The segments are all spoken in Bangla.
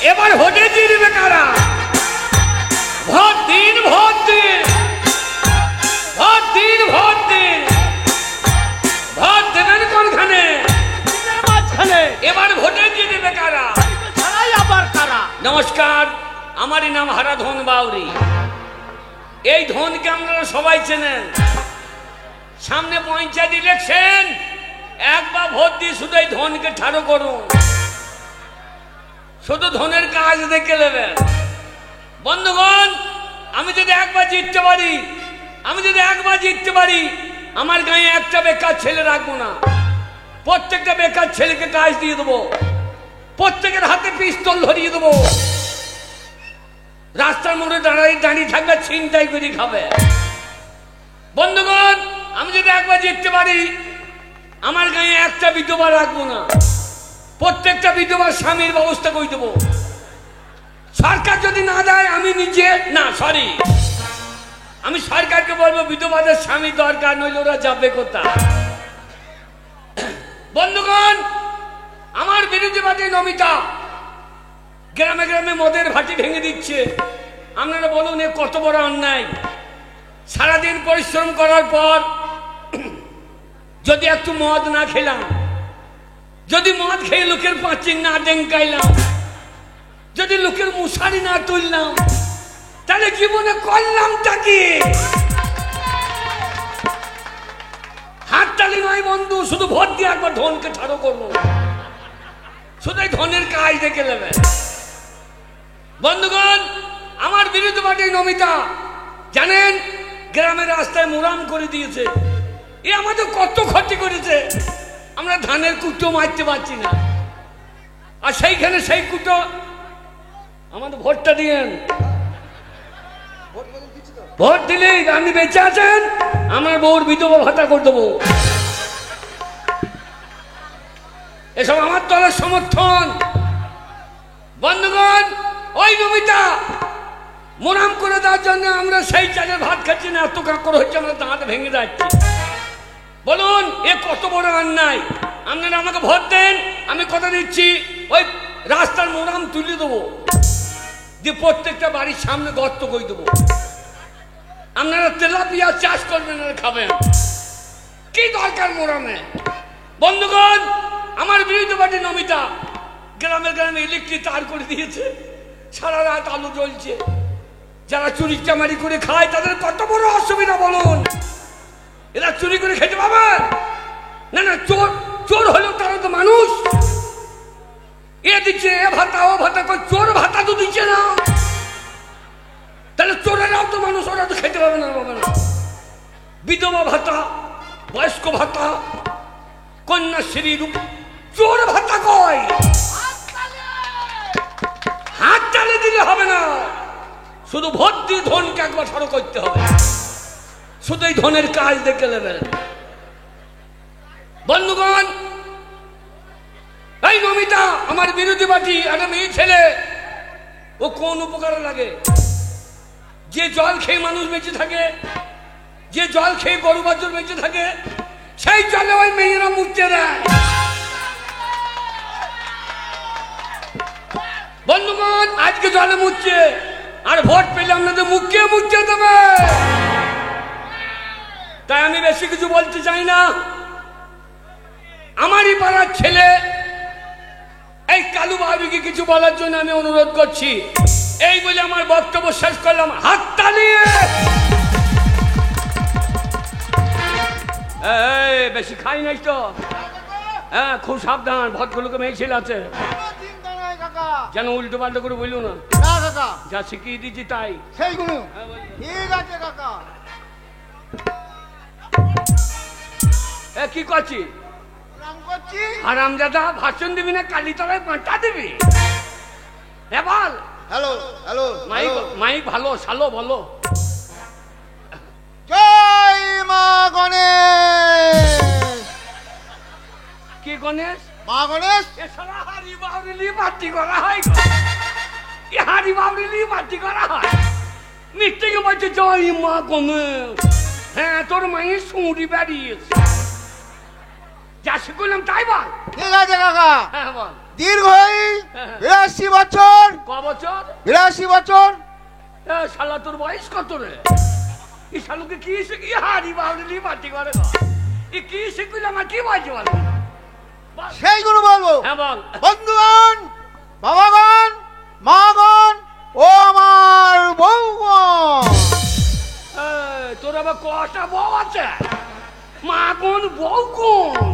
এবার ভোটে জিতবে কারা? ভোট দিন, ভোট দিন, ভোট দিন, ভোট দিন। ভোট দেবেন কোনখানে? এবার ভোটে জিতবে কারা? আবার কারা? নমস্কার, আমারই নাম হারাধন বাউরি। এই ধনকে আপনারা সবাই চেনেন। সামনে পঞ্চায়েত ইলেকশন, একবার ভোট দিয়ে শুধু এই ধনকে ঠাড়ো করুন। শুধু ধনের কাজ দেখে নেবেন। বন্ধুগণ, আমি যদি একবার জিততে পারি, আমার গায়ে একটা বেকার ছেলে রাখবো না। প্রত্যেকটা বেকার ছেলেকে কাজ দিয়ে দেবো, প্রত্যেকের হাতে পিস্তল ধরিয়ে দেবো। রাস্তার মোড়ে দাঁড়িয়ে থাকবে, ছিনতাই করে খাবে। বন্ধুগণ, আমি যদি একবার জিততে পারি, আমার গায়ে একটা বিধবা রাখবো না। প্রত্যেকটা বিধবার স্বামীর ব্যবস্থা করে দেবো। সরকার যদি না দেয়, আমি নিজে আমি সরকারকে বলবো বিধবাদের স্বামী দরকার, নইলে ওরা যাবে কোথায়? বন্ধুগণ, আমার বিরোধী পার্টি নমিতা গ্রামে গ্রামে মদের ভাটি ভেঙে দিচ্ছে। আপনারা বলুন, এ কত বড় অন্যায়। সারাদিন পরিশ্রম করার পর যদি একটু মদ না খেলাম, যদি মদ খেয়ে লোকের পাঁচিল না ডেঙ্কাইলাম, যদি লোকের মশারি না তুললাম, তাহলে জীবনে করলামটা কি? হাততালি নয় বন্ধু, শুধু ভোট দিয়ে একবার ধনকে ঠাড়ো করবো। শুধু এই ধনের কাজ দেখে নেবে। বন্ধুগণ, আমার বিরোধী পার্টির নমিতা জানেন, গ্রামের রাস্তায় মোরাম করে দিয়েছে। এ আমাদের কত ক্ষতি করেছে। আমরা ধানের কুটো মারতে পারছি না, আর সেইখানে সেই কুটো আমাদের ভোটটা দিয়েন। ভোট দিলে আপনি বেঁচে আছেন, আমার বউর বিধবা ভাতা করে দেবো। এসব আমার দলের সমর্থন। বন্ধুগণ, ওই নমিতা মোরাম করে দেওয়ার জন্য আমরা সেই চালের ভাত খাচ্ছি না, এত কাকর হচ্ছে, আমরা দাঁত ভেঙে যাচ্ছি। বলুন, এ কত বড় অন্যায়। আপনারা আমাকে ভোট দেন, আমি কথা দিচ্ছি, ওই রাস্তার মোরাম তুলে দেবো, দিয়ে প্রত্যেকটা বাড়ির সামনে গর্ত করে দেবো। আপনারা তেলাপিয়া চাষ করবেন আর খাবেন। কি দরকার মোরামে? বন্ধুগণ, আমার বিরোধী পার্টি নমিতা গ্রামে গ্রামে ইলেকট্রিক তার করে দিয়েছে। সারা রাত আলো জ্বলছে। যারা চুরি চামারি করে খায় তাদের কত বড় অসুবিধা বলুন। এরা চুরি করে খেতে পাবেন না? না, চোর হলেও তারা তো মানুষ। এ দিচ্ছে এ ভাতা ও ভাতা, চোর ভাতা তো দিচ্ছে না, তাহলে চোরেরাও তো মানুষ, ওরা তো খেতে পাবে না। বিধবা ভাতা, বয়স্ক ভাতা, কন্যাশ্রী, চোর ভাতা কয়? হাত তালে দিলে হবে না, শুধু ভোট দিয়ে ধনকে একবার ঠাড়ো করতে হবে। শুধু এই ধনের কাজ দেখে নেবেন। বন্ধুগণ, এই নমিতা আমার বিরোধী পার্টি, একটা মেয়ে ছেলে, ও কোন উপকারে লাগে? যে জল খেয়ে মানুষ বেঁচে থাকে, যে জল খেয়ে গরু বাছুর বেঁচে থাকে, সেই জলে ওই মেয়েরা মুছতে দেয়। বন্ধুগণ, আজকে জলে মুছছে, আর ভোট পেলে আপনাদের মুখকে মুছতে দেবে। তাই আমি বেশি কিছু বলতে চাই না। আমারই পাড়ার ছেলে এই কালু বাবিকে কিছু বলার জন্য আমি অনুরোধ করছি। এই বলে আমার বক্তব্য শেষ করলাম। হাততালি। বেশি খাই নাই তো? হ্যাঁ, খুব সাবধান, ভদ্রলোকে মেয়ে ছেলে আছে, যেন উল্টো পাল্টো করে বললো না। যা শিখিয়ে দিচ্ছি তাই। ঠিক আছে কাকা। কি করছি? হারামজাদা, ভাষণ দিবি না কালীতলায় পাঁটা দিবি? বল। হ্যালো হ্যালো, মাইক ভালো সালো বলো। জয় মা গণেশ। কি গণেশ? মা গণেশ। হারি বাউরিলি পার্টি করা হয়, হারি বাউরিলি পার্টি করা হয়। মিথ্যেকে বলছে জয় মা গণেশ। হ্যাঁ, তোর মায়ের সুঁড়ি বেরিয়েছে, যা শিখলাম তাই বল। ঠিক আছে কাকা। হ্যাঁ বল। দীর্ঘ 82 বছর 82 বছর। শালা তোর বয়স কত রে? এই শালুকে কি শিখি হারি বাউলি পার্টি করে না? এ কি শিখল আমার কি বলছে বল? সেইগুলো বলবো। হ্যাঁ বল। বন্ধুগণ, বাবাগণ, মাগণ ও আমার বউগণ, তোর আবার কটা বউ আছে? মা কোন বউ কোন?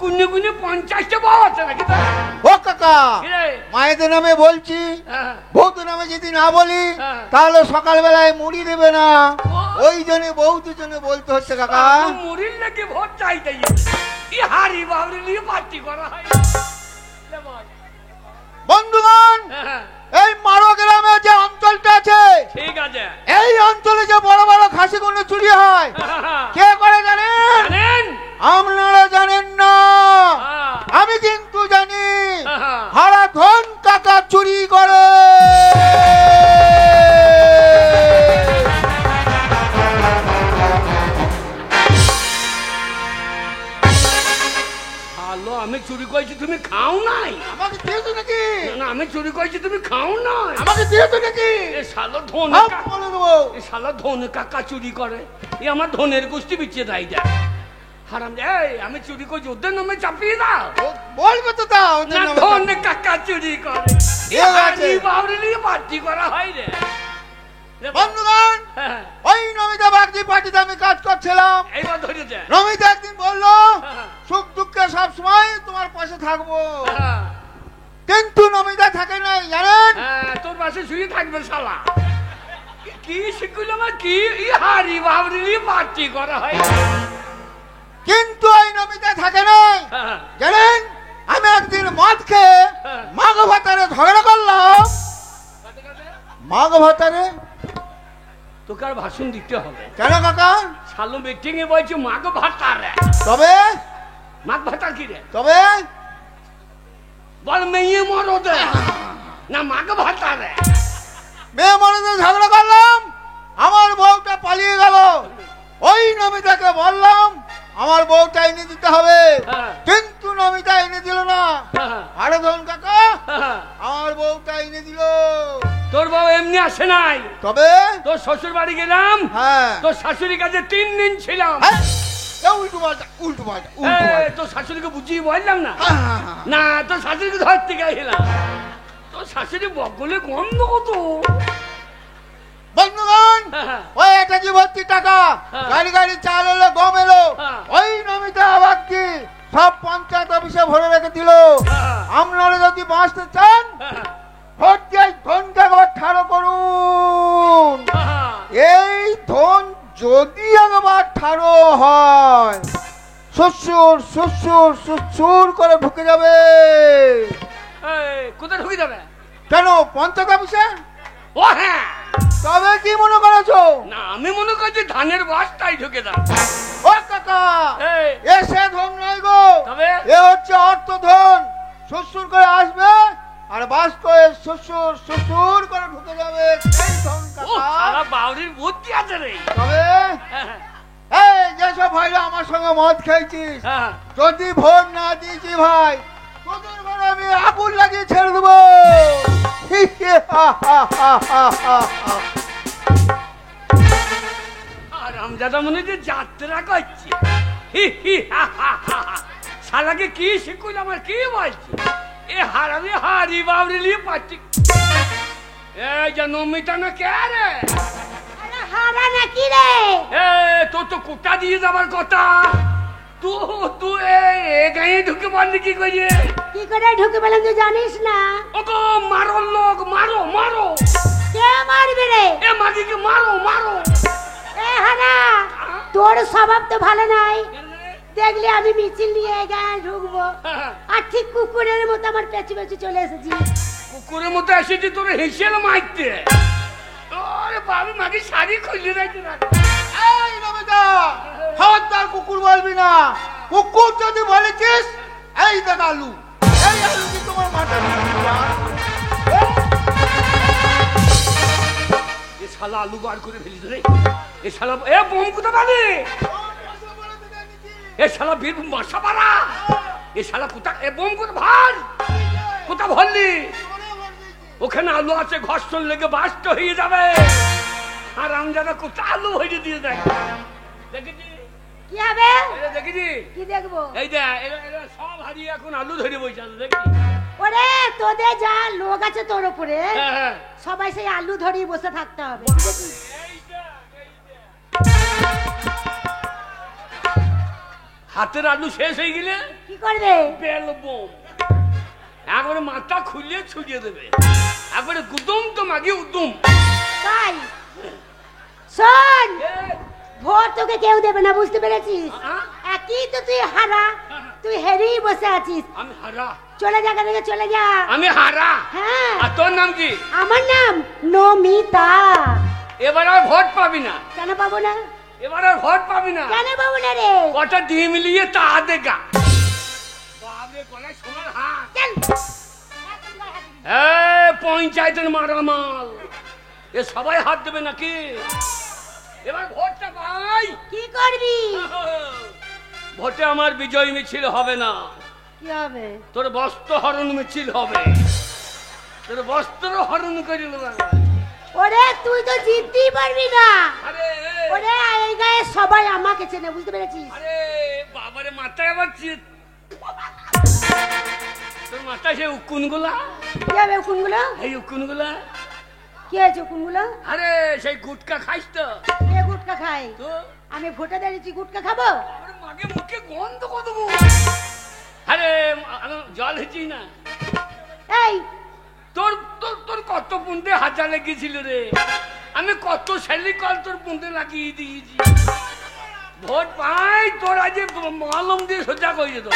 গুনে গুনে 50টা বউ আছে নাকি তোর? ও কাকা, কি রে? মায়েদের নামে বলছি, হ্যাঁ। বৌদের নামে যদি না বলি হ্যাঁ। তাহলে সকালবেলায় মুড়ি দেবে না, ও। ওই জন্য বৌদের জন্য বলতে হচ্ছে কাকা। মুড়ির লেগে ভোট চাইতে ই হারি বাউলি পার্টি করা হয়। লে বল। বন্ধুগণ, হ্যাঁ, এই মারো গ্রামে যে অঞ্চলটা আছে, ঠিক আছে। এই অঞ্চলে যে বড় বড় খাসিগুলো চুরি হয়, কে করে জানেন? জানেন? আপনারা জানেন না, হ্যাঁ। আমি কিন্তু জানি। হ্যাঁ। হারাধন কাকা চুরি করে। হ্যালো, আমি চুরি করেছি তুমি খাও নাই? আমাকে দিয়েছো নাকি? না, আমি চুরি করেছি তুমি খাও নাই? আমাকে দিয়েছো নাকি? এ শালা ধন সব বলে দেবো। এ শালা ধন কাকা চুরি করে। এ আমার ধনের গোষ্ঠী বিচ্ছে দেয় দেয়। হারাম, এই আমি চুরি করছি ওদের নামে চাপিয়ে দাও। বলবে তো দাও, ওদের না, নামে ধন দাও। কাকা চুরি করে। এ ঠিক আছে। হারি বাউরি পার্টি করা হয় রে। লে বল। বন্ধুগণ, হ্যাঁ, ওই নমিতা বাগদি পার্টিতে আমি কাজ করছিলাম। এইবার ধরেছে। নমিতা একদিন বললো, হ্যাঁ। সুখ দুঃখে সব সময় তোমার পাশে থাকবো, হ্যাঁ, কিন্তু নমিতা থাকে নাই জানেন? হ্যাঁ, তোর পাশে শুয়ে থাকবে শালা। কি শিখল আমার কি ই হারি বাউরি পার্টি করা হয়। কিন্তু ওই নমিতা থাকে নাই হ্যাঁ, জানেন? আমি একদিন মদ খেয়ে হ্যাঁ। মাঘ ভাতারে ঝগড়া করলাম। মাঘ ভাতারে তোকে আর ভাষণ দিতে হবে। কেন কাকা? শালো মিটিং এ বলছি মাঘ ভাতা রে। তবে মাঘ ভাতা কি রে? তবে বল মেয়ে মরো দে না মাঘ ভাতা রে। মেয়ে মনে ঝগড়া করলাম, আমার বউটা পালিয়ে গেল। ওই নমিতাকে বললাম আমার বউটা এনে দিতে হবে, হ্যাঁ। কিন্তু নমিতা এনে দিল না। হ্যাঁ, আরে ধন কাকা, হ্যাঁ। আমার বউটা এনে দিল। তোর বাবা এমনি আসে নাই। তবে তোর শ্বশুর বাড়ি গেলাম, হ্যাঁ, তোর শাশুড়ির কাছে 3 দিন ছিলাম। হ্যাঁ, এ উল্টো পাল্টা উল্টো পাল্টা উল্টো এই, পাল্টা। তোর শাশুড়িকে বুঝিয়ে বললাম না। হ্যাঁ, হ্যাঁ, হ্যাঁ। না, তোর শাশুড়িকে ধরতে গেছিলাম। তোর শাশুড়ি বগলে গন্ধ কত। বন্ধুগণ, হ্যাঁ, ওই একটা যে ভর্তি টাকা, হ্যাঁ। গাড়ি গাড়ি চাল এলো, গম এলো, হ্যাঁ। ওই নমিতা আবার কি সব পঞ্চায়েত অফিসে ভরে রেখে দিল। হ্যাঁ। আপনারা যদি বাঁচতে চান, হ্যাঁ, ভোট দিয়ে ধনকে একবার ঠাড়ো করুন। হ্যাঁ। এই ধন যদি একবার ঠাড়ো হয়, শ্বশুর শ্বশুর শ্বশুর করে ঢুকে যাবে। এই, কোথায় ঢুকে যাবে? কেন পঞ্চায়েত অফিসে? ও হ্যাঁ, তবে কি মনে করেছো? না আমি মনে করছি ধানের বস্তায় ঢুকে দাও। ও কাকা, এই, এসে ধন নয় গো, তবে? এ হচ্ছে অর্থ ধন। শ্বশুর করে আসবে আর বাস করে শ্বশুর শ্বশুর করে ঢুকে যাবে, সেই ধন ও কাকা। সারা বাউরির বুদ্ধি আছে রে। তবে হ্যাঁ, এই যেসব ভাইরা আমার সঙ্গে মদ খেয়েছিস, হ্যাঁ। যদি ভোট না দিয়েছি ভাই, তোদের ঘরে আমি আগুন লাগিয়ে ছেড়ে দেবো। আর আমজাদা মনে হচ্ছে যাত্রা করছি। হি, হি, হা, হা, হা, হা। শালাকে কি শিখুল আমার কি বলছি? এ হারামি হারি বাউরি নিয়ে পাচ্ছি। এই যে নমিতা না কে রে? আরে হারা নাকি রে? এ তোর তো কোটা দিয়ে যাবার কথা। তুই এ গায়ে ঢুকে পারলি কি করে? কি করে ঢুকে পেলাম তুই জানিস না? ওগো মারো লোক, মারো মারো। কে মারবে রে? এ মাগিকে মারো মারো। এ হারা, তোর স্বভাব তো ভালো নাই। দেখলি আমি মিছিল নিয়ে গায়ে ঢুকবো, আর ঠিক কুকুরের মতো আমার পেছু পেছু চলে এসেছি। কুকুরের মতো এসেছি তোর হেসেল মারতে। ওরে বাবু মাগি শাড়ি খুলে রাখতে না। এই নমিতা, খবরদার কুকুর বলবি না। কুকুর যদি বলেছিস, এই দেখ আলু, এই আলু কি তোমার মাথায় এ শালা আলু বার করে ফেলিস রে। এ শালা এ বোম কোথা পালি? এ শালা বীরভূম বাসা পাড়া। এ শালা কোথা এ বোম কোথা ভার? কোথা ভরলি? ওখানে আলু আছে, ঘর্ষণ লেগে বাস্ট হয়ে যাবে। আর আমি যারা কোথায় আলু ভেজে দিয়ে দেখ, দেখেছি কি হবে? দেখেছি কি দেখবো? এই যে এরা সব হারিয়ে এখন আলু ধরে বসে আছে, দেখি। ওরে তোদের যা লোক আছে তোর উপরে, হ্যাঁ, হ্যাঁ। সবাই সেই আলু ধরিয়ে বসে থাকতে হবে। হাতের আলু শেষ হয়ে গেলে কি করবে? বেলবো, একবারে মাথা খুলে ছুড়িয়ে দেবে, একবারে গুদুম তো মাগে উদুম। তাই শোন, ভোট তোকে কেউ দেবে না, বুঝতে পেরেছিস? একই তো তুই হারা, তুই হেরেই বসে আছিস। আমি হারা? চলে যা, এখান থেকে চলে যা। আমি হারা? হ্যাঁ। আর তোর নাম কি? আমার নাম নমিতা। এবার আর ভোট পাবি না। কেন পাবো না? এবার আর ভোট পাবি না। কেন পাবো না রে? কটা ডিম লিয়ে তা দেখা বাবরে, গলায় সোনার হাত। চল। পঞ্চায়েতের মারামাল, এ সবাই হাত দেবে নাকি? এবার ভোটটা পাই। কি করবি? ভোটে আমার বিজয় মিছিল হবে না, কি হবে? তোর বস্ত্র হরণ মিছিল হবে। তোর বস্ত্র হরণ করে নেব। ওরে তুই তো জিততেই পারবি না। আরে ওরে এই গায়ে সবাই আমাকে চেনে, বুঝতে পেরেছিস? আরে বাবারে, মাথায় আবার তোর মাথায় সে উকুনগুলা। কি হবে উকুনগুলো? এই উকুনগুলা কি হয়েছে উকুনগুলো? আরে সেই গুটকা খাইস তো? কে গুটকা খাই? তো আমি ভোটে দাঁড়িয়েছি, গুটকা খাবো? আমার মাগে মুখে গন্ধ কত। আরে জল হেঁচি না। এই তোর তোর তোর কত পুঁতে হাজা লেগেছিল রে, আমি কত সেলিকল তোর পুঁতে লাগিয়ে দিয়েছি। ভোট পাই তোর আজ মলম দিয়ে সোজা করে যেত।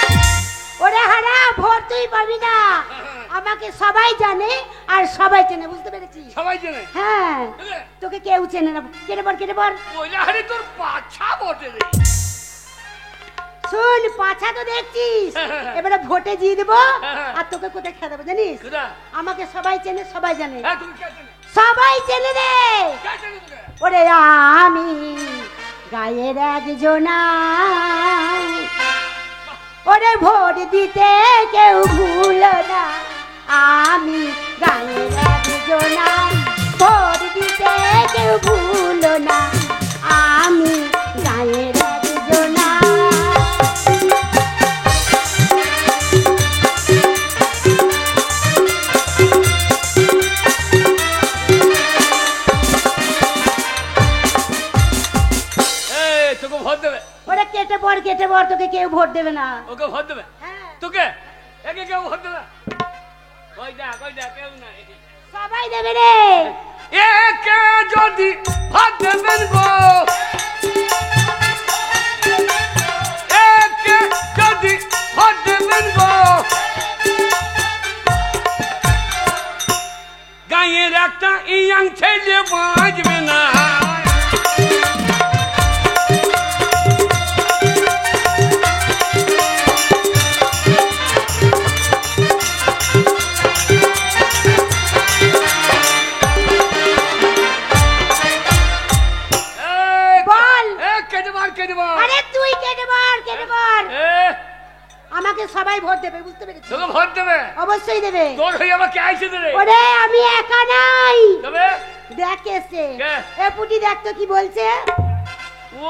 ওরে হারা, ভোট তুই পাবি না। আমাকে সবাই জানে আর সবাই চেনে, বুঝতে পেরেছিস? সবাই জানে। হ্যাঁ, তোকে কেউ চেনে না। কেটে পড়, কেটে পড়। ওইলা হারে তোর পাছা বটে রে। শুন, পাছা তো দেখছিস, এবারে ভোটে জিতে দেবো। আর তোকে কোথায় খেয়ে দেবো জানিস? কোথা? আমাকে সবাই চেনে, সবাই জানে। হ্যাঁ, তুমি কে চেনে? সবাই চেনে রে। কে চেনে তোকে? ওরে আমি গায়ের একজনা, ওরে ভোট দিতে কেউ ভুলো না। আমি গায়ের একজনা, ভোট দিতে কেউ ভুলো না। আমি গায়ের একজনা। তোকে ভোট দেবে? ওরে কেটে পড়, কেটে পড়, তোকে কেউ ভোট দেবে না। ওকে ভোট দেবে? হ্যাঁ, তোকে একে কেউ ভোট দেবে? কই যা কেউ নাই। সবাই দেবে রে। একে যদি ভোট দেবেন গো, একে যদি ভোট দেবেন গো, গাঁয়ের একটা ইয়াং ছেলে বাঁচবে না। আরে তুই কেটে পড়, কেটে পড়। আমাকে সবাই ভোট দেবে, বুঝতে পেরেছিস? তোকে ভোট দেবে? অবশ্যই দেবে। তোর হয়ে আবার কে আইছে রে? ওরে আমি একা নাই, তবে দেখ এসে। কে? এ পুটি দেখ তো কি বলছে। ও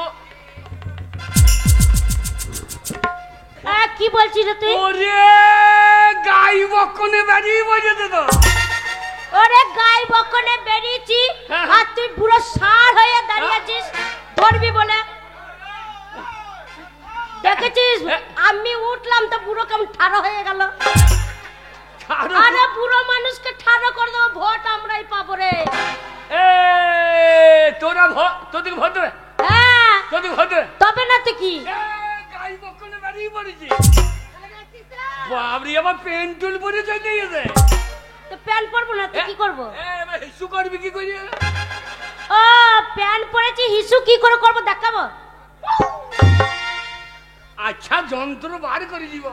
কি বলছিস তুই? ওরে গাই বকনে বেরিয়ে বসেছে তো। ওরে গাই বকনে বেরিয়েছি, হ্যাঁ। আর তুই পুরো ষাঁড় হয়ে দাঁড়িয়ে আছিস ধরবি বলে। দেখেছিস আমি উঠলাম তো পুরো কেমন ঠাড়ো হয়ে গেল। আরে পুরো মানুষকে ঠাড়ো করে দেবো, ভোট আমরাই পাবো রে। তোরা তোদের ভোট দেবে? হ্যাঁ, তোদের ভোট দেবে? তবে না তো কি? গাই বকনে বেরিয়ে পড়েছি। বাবরি আবার পেন্টুল পরে চলে গেছে। তো প্যান্ট পরবো না তো কি করবো? এবার হিসু করবি কি করি? ও প্যান্ট পরেছি, হিসু কি করে করবো দেখাবো। আচ্ছা যন্ত্র বার করে দিব,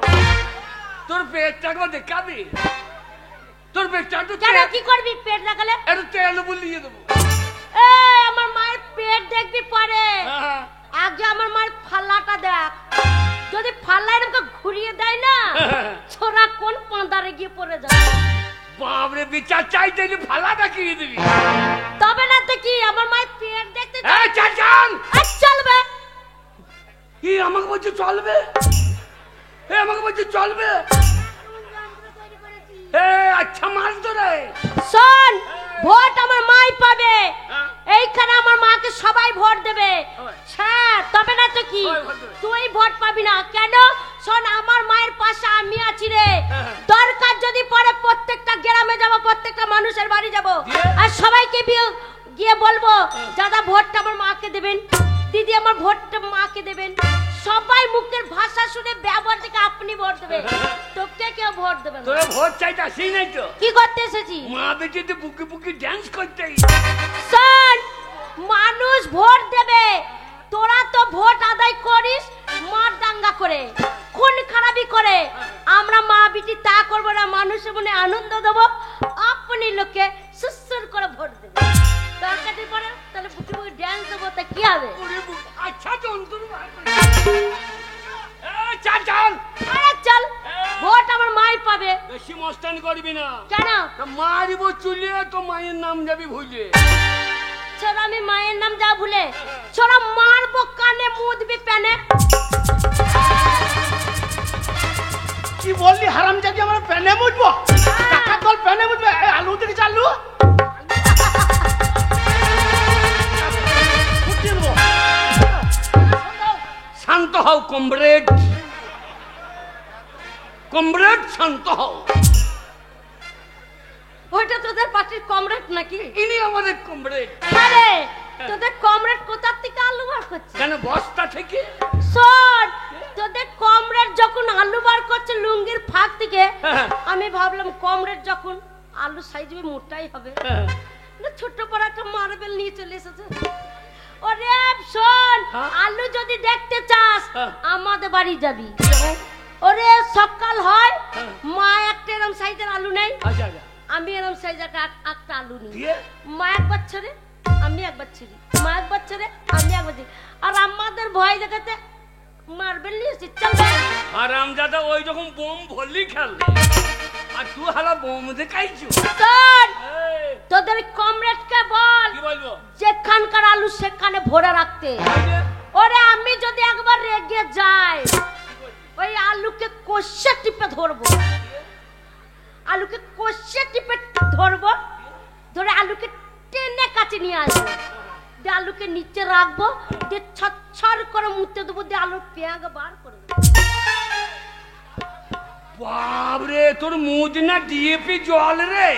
তোর পেটটা একবার দেখাবি? তোর পেটটা তো কেন কি করবি? পেট দেখালে একটু তেল বুলিয়ে দেবো। আমার মায়ের পেট দেখবি পরে। আগে আমার মায়ের ফাল্লাটা দেখ, যদি ফাল্লা এরকম ঘুরিয়ে দেয় না, ছোড়া কোন পাঁদারে গিয়ে পড়ে যায়। বাবরে বিচার চাইতে এলে ফালা দেখিয়ে দিবি। তবে না তো কি আমার মায়ের পেট দেখতে এই চল চল। চলবে। কি আমাকে বলছে চলবে? আমাকে বলছে চলবে। আচ্ছা মাছ ধরে শোন, ভোট আমার মাই পাবে। এইখানে আমার মাকে সবাই ভোট দেবে। হ্যাঁ, তবে না তো কি তুই ভোট পাবি না কেন? শোন, আমার মায়ের পাশে আমি আছি রে। দরকার যদি পড়ে প্রত্যেকটা গ্রামে যাব, প্রত্যেকটা মানুষের বাড়ি যাব, আর সবাইকে গিয়ে বলবো দাদা ভোটটা আমার মাকে দেবেন, দিদি আমার ভোটটা মাকে দেবেন। সবাই মুখের ভাষা শুনে ব্যবহার থেকে আপনি ভোট দেবে, তোকে কেউ ভোট দেবে না। তোরা ভোট চাইতে আসি নাই তো? কি করতে এসেছি? মা বেটিতে বুকি বুকি ড্যান্স করতে। শোন, মানুষ ভোট দেবে, তোরা তো ভোট আদায় করিস মার দাঙ্গা করে, খুন খারাপি করে। আমরা মা বিটি তা করবো না, মানুষের মনে আনন্দ দেবো, আপনি লোকে সুসুর করে ভোট দেবে। দরকার পড়ে তাহলে বুকি বুকি ড্যান্স দেবো, তা কি হবে? আচ্ছা চল চল চল। আরে চল, ভোট আমার মাই পাবে। বেশি মস্তানি করবি না। কেন? মারিব চুলিয়ে তো মায়ের নাম যাবি ভুলে। ছোড়া আমি মায়ের নাম যা ভুলে, ছোড়া মারবো কানে মুদবি প্যানে। কি বললি হারামজাদি? আমরা প্যানে মুজবো? টাকা দল প্যানে মুজবে? আলু থেকে চালু শান্ত হও কমরেড, কমরেড শান্ত হও। ওইটা তোদের পার্টির কমরেড নাকি? ইনি আমাদের কমরেড। আরে তোদের কমরেড কোথা থেকে আলু বার করছে? কেন বস্তা থেকে? শোন, তোদের কমরেড যখন আলু বার করছে লুঙ্গির ফাঁক থেকে, আমি ভাবলাম কমরেড যখন আলু সাইজ মোটাই হবে, না ছোট বড় একটা মার্বেল নিয়ে চলে এসেছে। ওরে শোন, আলু যদি দেখতে চাস আমাদের বাড়ি যাবি। ওরে সকাল হয়, মা একটা এরকম সাইজের আলু নেই, আমি এরকম সাইজের একটা আলু নিই। মা একবার ছেড়ে আমি একবার ছিড়ি, মা একবার ছেড়ে আমি একবার ছিড়ি, আর আমাদের ভয় দেখাতে মার্বেল নিয়ে এসেছি। চল আর আমজাদা ওই যখন বোম ভরলি খেলবে, আর তুই হালা বোম দেখাইছো। তোদের কমরেডকে বল কি বলবো? যেখানকার আলু সেখানে ভরে রাখতে। ওরে আমি যদি একবার রেগে যাই, ওই আলুকে কষে টিপে ধরবো, আলুকে কষে টিপে ধরবো, ধরে আলুকে টেনে কাছে নিয়ে আসবো, দিয়ে আলুকে নিচে রাখবো, দিয়ে ছড় করে মুতে দেবো, দিয়ে আলুর পেঁয়াজ বার করে দেবো। বাবরে, তোর মুদ না ডিএপি জল রে?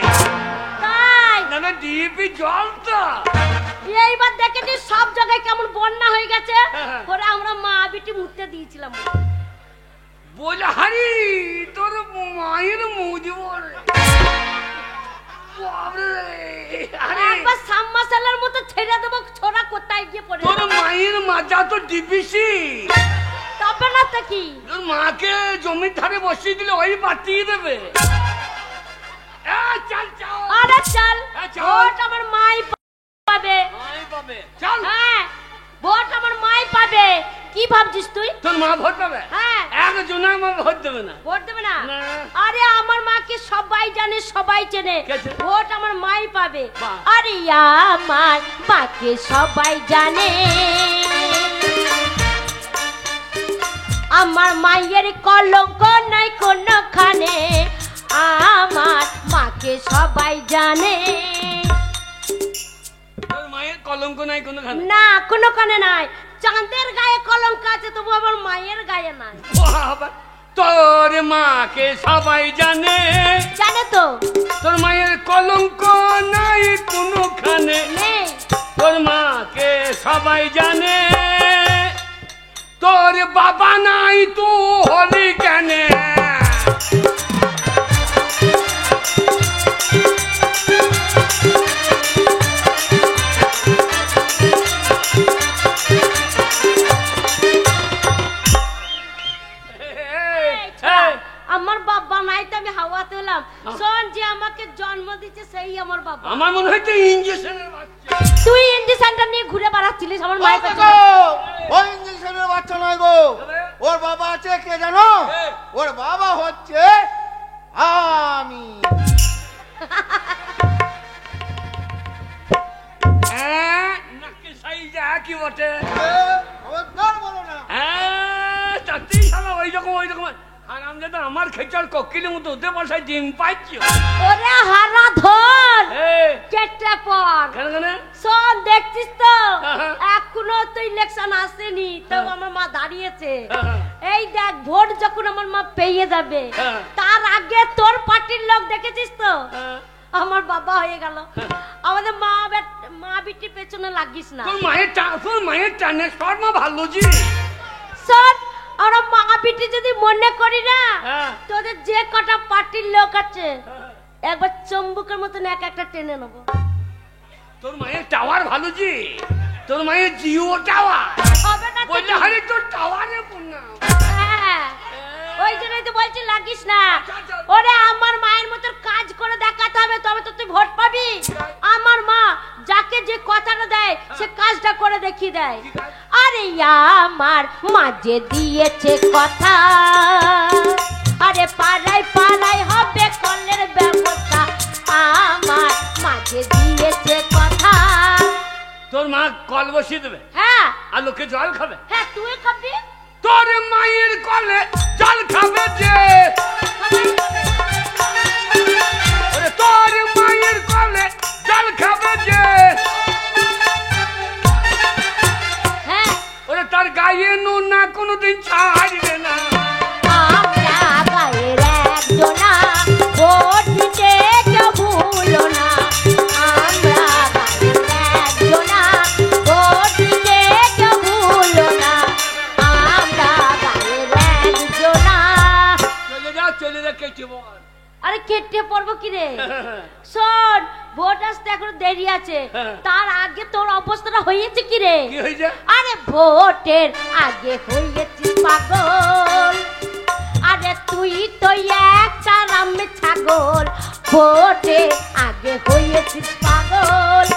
তাই না ডিএপি জল তো। এইবার দেখেছি সব জায়গায় কেমন বন্যা হয়ে গেছে, করে আমরা মা বিটি মুতে দিয়েছিলাম। বলে হারি তোর মায়ের মুদ বলে। একবার সাম্মাসালার মতো ছেড়ে দেবো, ছোড়া কোথায় গিয়ে পড়ে। তোর মায়ের মাজা তো ডিবিসি। তবে না তো কি, তোর মাকে জমির ধারে বসিয়ে দিলে ওই বাতিয়ে দেবে। চল চল। আরে চল, চল। ভোট আমার মাই পাবে। চল। হ্যাঁ, ভোট আমার মাই পাবে। কি ভাবছিস তুই? তোর মা ভোট পাবে? হ্যাঁ। একজন আমার ভোট দেবে না। ভোট দেবে না? না। আরে আমার মাকে সবাই জানে, সবাই চেনে, কেছে? ভোট আমার মাই পাবে। বাহ। আরে আমার মাকে সবাই জানে, আমার মায়ের কলঙ্ক নাই কোনখানে, আমার মাকে সবাই জানে। তোর মায়ের কলঙ্ক নাই কোনখানে? না, কোনখানে নাই। চাঁদের গায়ে কলঙ্ক আছে, তবু আমার মায়ের গায়ে নাই। বাবা, তোর মাকে সবাই জানে, জানে তো? তোর মায়ের কলঙ্ক নাই কোনখানে, নেই। তোর মাকে সবাই জানে, তোর বাবা নাই তু হলি কেনে? আমার বাবা নাই তো আমি হাওয়াতে হলাম। শোন, যে আমাকে জন্ম দিচ্ছে সেই আমার বাবা। আমার মনে হয় ইঞ্জেকশনের বাচ্চা। তুই ইঞ্জেকশনটা নিয়ে ঘুরে বেড়াচ্ছিলিস আমার মায়ের কাছে। ওই ইঞ্জেকশনের বাচ্চা নয় গো, ওর বাবা আছে কে জানো? ওর বাবা হচ্ছে আমি। নাকি সাইজ একই বটে। খবরদার বলো না। তাতেই শালা ওই রকম হারামজাদা আমার খেচার কোকিলের মতো ওদের বসায় ডিম পাচ্ছ। ওরে হারা ধর এই, চেটে পড়। কেন কেন? শোন, দেখছিস তো হ্যাঁ। এখনো তো ইলেকশন আসেনি, তো হ্যাঁ। আমার মা দাঁড়িয়েছে। হ্যাঁ। এই দেখ, ভোট যখন আমার মা পেয়ে যাবে, হ্যাঁ। তার আগে তোর পার্টির লোক দেখেছিস তো হ্যাঁ। আমার বাবা হয়ে গেল। আমাদের মা বিটির পেছনে লাগিস না। তোর মায়ের ট্রান্সফর্মা ভালো জি। শোন, আমরা মা বিটি যদি মনে করি না, হ্যাঁ। তোদের যে কটা পার্টির লোক আছে একবার চম্বুকের মতন এক একটা টেনে নেবো। তোর মায়ের টাওয়ার ভালো জি, তোর মায়ের জিও টাওয়ার। হবে না তো বললে কি? হারে তোর টাওয়ারে পূর্ণা। হ্যাঁ, ওই জন্যই তো বলছি লাগিস না। ওরে আমার মায়ের মতো কাজ করে দেখাতে হবে, তবে তো তুই ভোট পাবি। আমার মা যাকে যে কথাটা দেয় সে কাজটা করে দেখিয়ে দেয়। আরে আমার মা যে দিয়েছে কথা, আরে পাড়ায় পাড়ায় হবে কলের ব্যবস্থা। আমার মা যে দিয়েছে কথা। তোর মা কল বসিয়ে দেবে হ্যাঁ আর লোকে জল খাবে। হ্যাঁ, তুই খাবি। তোর মায়ের কলে জল খাবে যে, ওরে তোর মায়ের কলে জল খাবে যে, হ্যাঁ, ওরে তার গায়ে নুন না কোনোদিন ছাড়বে না। আমরা গায়ের একজনা, ভোট দিতে কেউ ভুলো না। আমরা গায়ের একজনা, ভোট দিতে কেউ ভুলো না। আমরা গায়ের একজনা। চলে যা কেটে বল। আরে কেটে পড়বো কি রে? শোন, ভোট আসতে এখনো দেরি আছে, তার আগে তোর অবস্থাটা হয়েছে কি রে? কি হয়েছে? আরে ভোটের আগে হয়েছিস পাগল। আরে তুই তো একটা রামে ছাগল, ভোটের আগে হয়েছিস পাগল।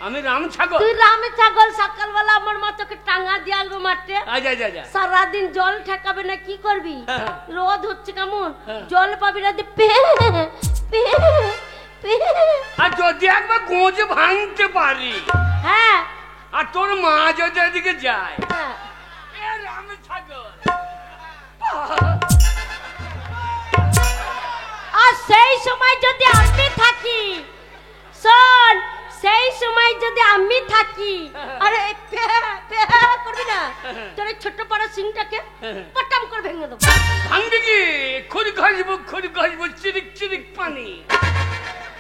আমি রাম ছাগল? তুই রামে ছাগল। সকালবেলা আমার মা তোকে টাঙা দিয়ে আসবো মাঠে, যা। সারাদিন জল ঠেকাবে না, কি করবি? হ্যাঁ। রোদ হচ্ছে কেমন, হ্যাঁ। জল পাবি না, পে পে পে। আর যদি একবার গোঁজ ভাঙতে পারি, হ্যাঁ আর তোর মা যদি এদিকে যায়, হ্যাঁ। এ রাম ছাগল। আর সেই সময় যদি আমি থাকি, শোন, সেই সময় যদি আমি থাকি, আরে পে পে করবি না, তোর এই ছোট্ট পাড়া সিংটাকে পটাম করে ভেঙে দেবো। ভাঙবি কি? খুরি ঘষবো চিরিক চিরিক পানি।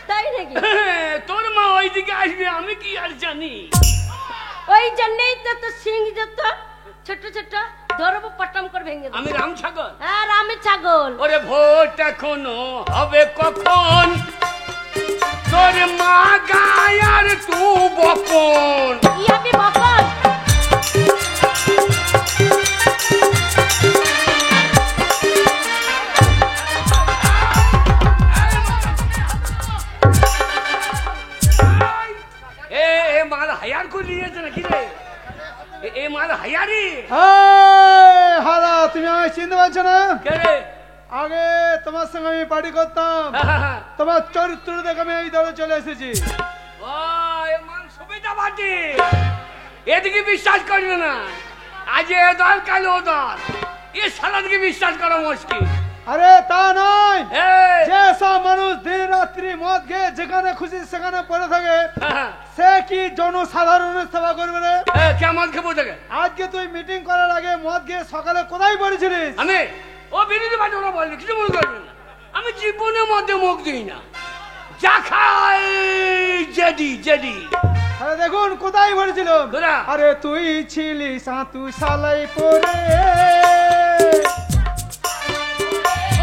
তাই নাকি? তোর মা ওইদিকে আসবে, আমি কি আর জানি। ওই জন্যই তো তোর সিং যত ছোট ছোট ধরবো, পটাম করে ভেঙে দেবো। আমি রাম ছাগল? হ্যাঁ, রামে ছাগল। ওরে ভোট এখনো হবে কখন, তোর মা গায় আর তু বকন। কি আমি বকন? এ মাল হায়ার করে নিয়েছে নাকি রে? এ মাল হায়ারি? হারা, তুমি আমায় চিনতে পারছো না? কে রে? আগে তোমার সঙ্গে আমি পার্টি করতাম, তোমার চরিত্র দেখে আমি এই দলে চলে এসেছি। ও, এ মাল সুবিধা বাটি। এদিকে বিশ্বাস করবে না, আজ এ দল কাল ও দল, এ সালাদিকে বিশ্বাস করা মুশকিল। আরে তা নয়, এই, যেসব মানুষ দিন রাত্রি মদ খেয়ে যেখানে খুশি সেখানে পড়ে থাকে, সে কি জনসাধারণের সেবা করবে রে? কেমন খেবো দেখে? আজকে তুই মিটিং করার আগে মদ খেয়ে সকালে কোথায় পড়েছিলিস? আমি ও বিরোধী পার্টি ওরা বলবে, কিছু মনে করবে না। আমি জীবনের মধ্যে মুখ দিই না, যা খাই জেডি। আরে দেখুন কোথায় পড়েছিল। কোথায়? আরে তুই ছিলি সাঁতু সালাই পরে,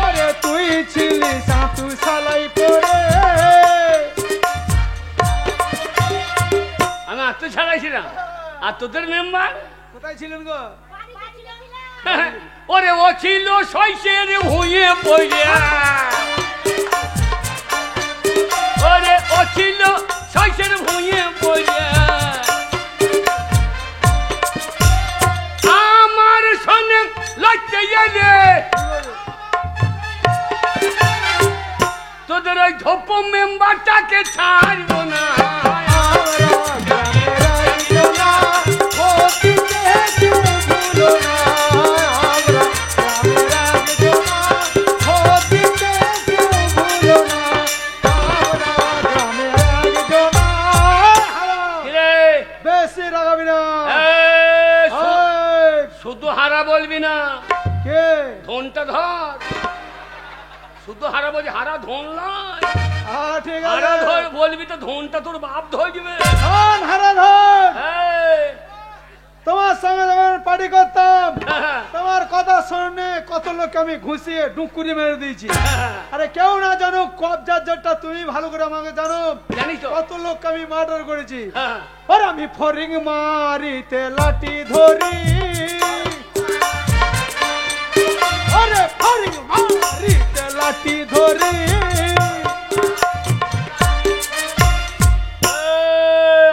আরে তুই ছিলি সাঁতু সালাই পরে। আমি আত্ম ছাড়াইছিলাম, আর তোদের মেম্বার কোথায় ছিলেন গো? ওরে ও ছিল শৈশের ভুঁয়ে পড়ে, ওরে ও ছিল শৈশের ভুঁয়ে পড়ে, আমার সঙ্গে লড়তে গেলে তোদের ওই ধপ মেম্বার শুধু হারা বলবি না, কে? ধনটা ধর। শুধু হারা বলছি, হারা ধন নয়। ঠিক হারা আছে। ধর বলবি তো ধনটা তোর বাপ ধরবে। ধন হারা ধন। এই, তোমার সঙ্গে যখন পার্টি করতাম, হ্যাঁ, তোমার কথা শুনে কত লোককে আমি ঘুষিয়ে ডুকুরি মেরে দিয়েছি। হ্যাঁ, আরে কেউ না জানো, কবজার জোরটা তুমি ভালো করে আমাকে জানো। জানিস তো? কত লোককে আমি মার্ডার করেছি। হ্যাঁ। আর আমি ফরিং মারিতে লাঠি ধরি, আরে ফরিং মারিতে লাঠি ধরি।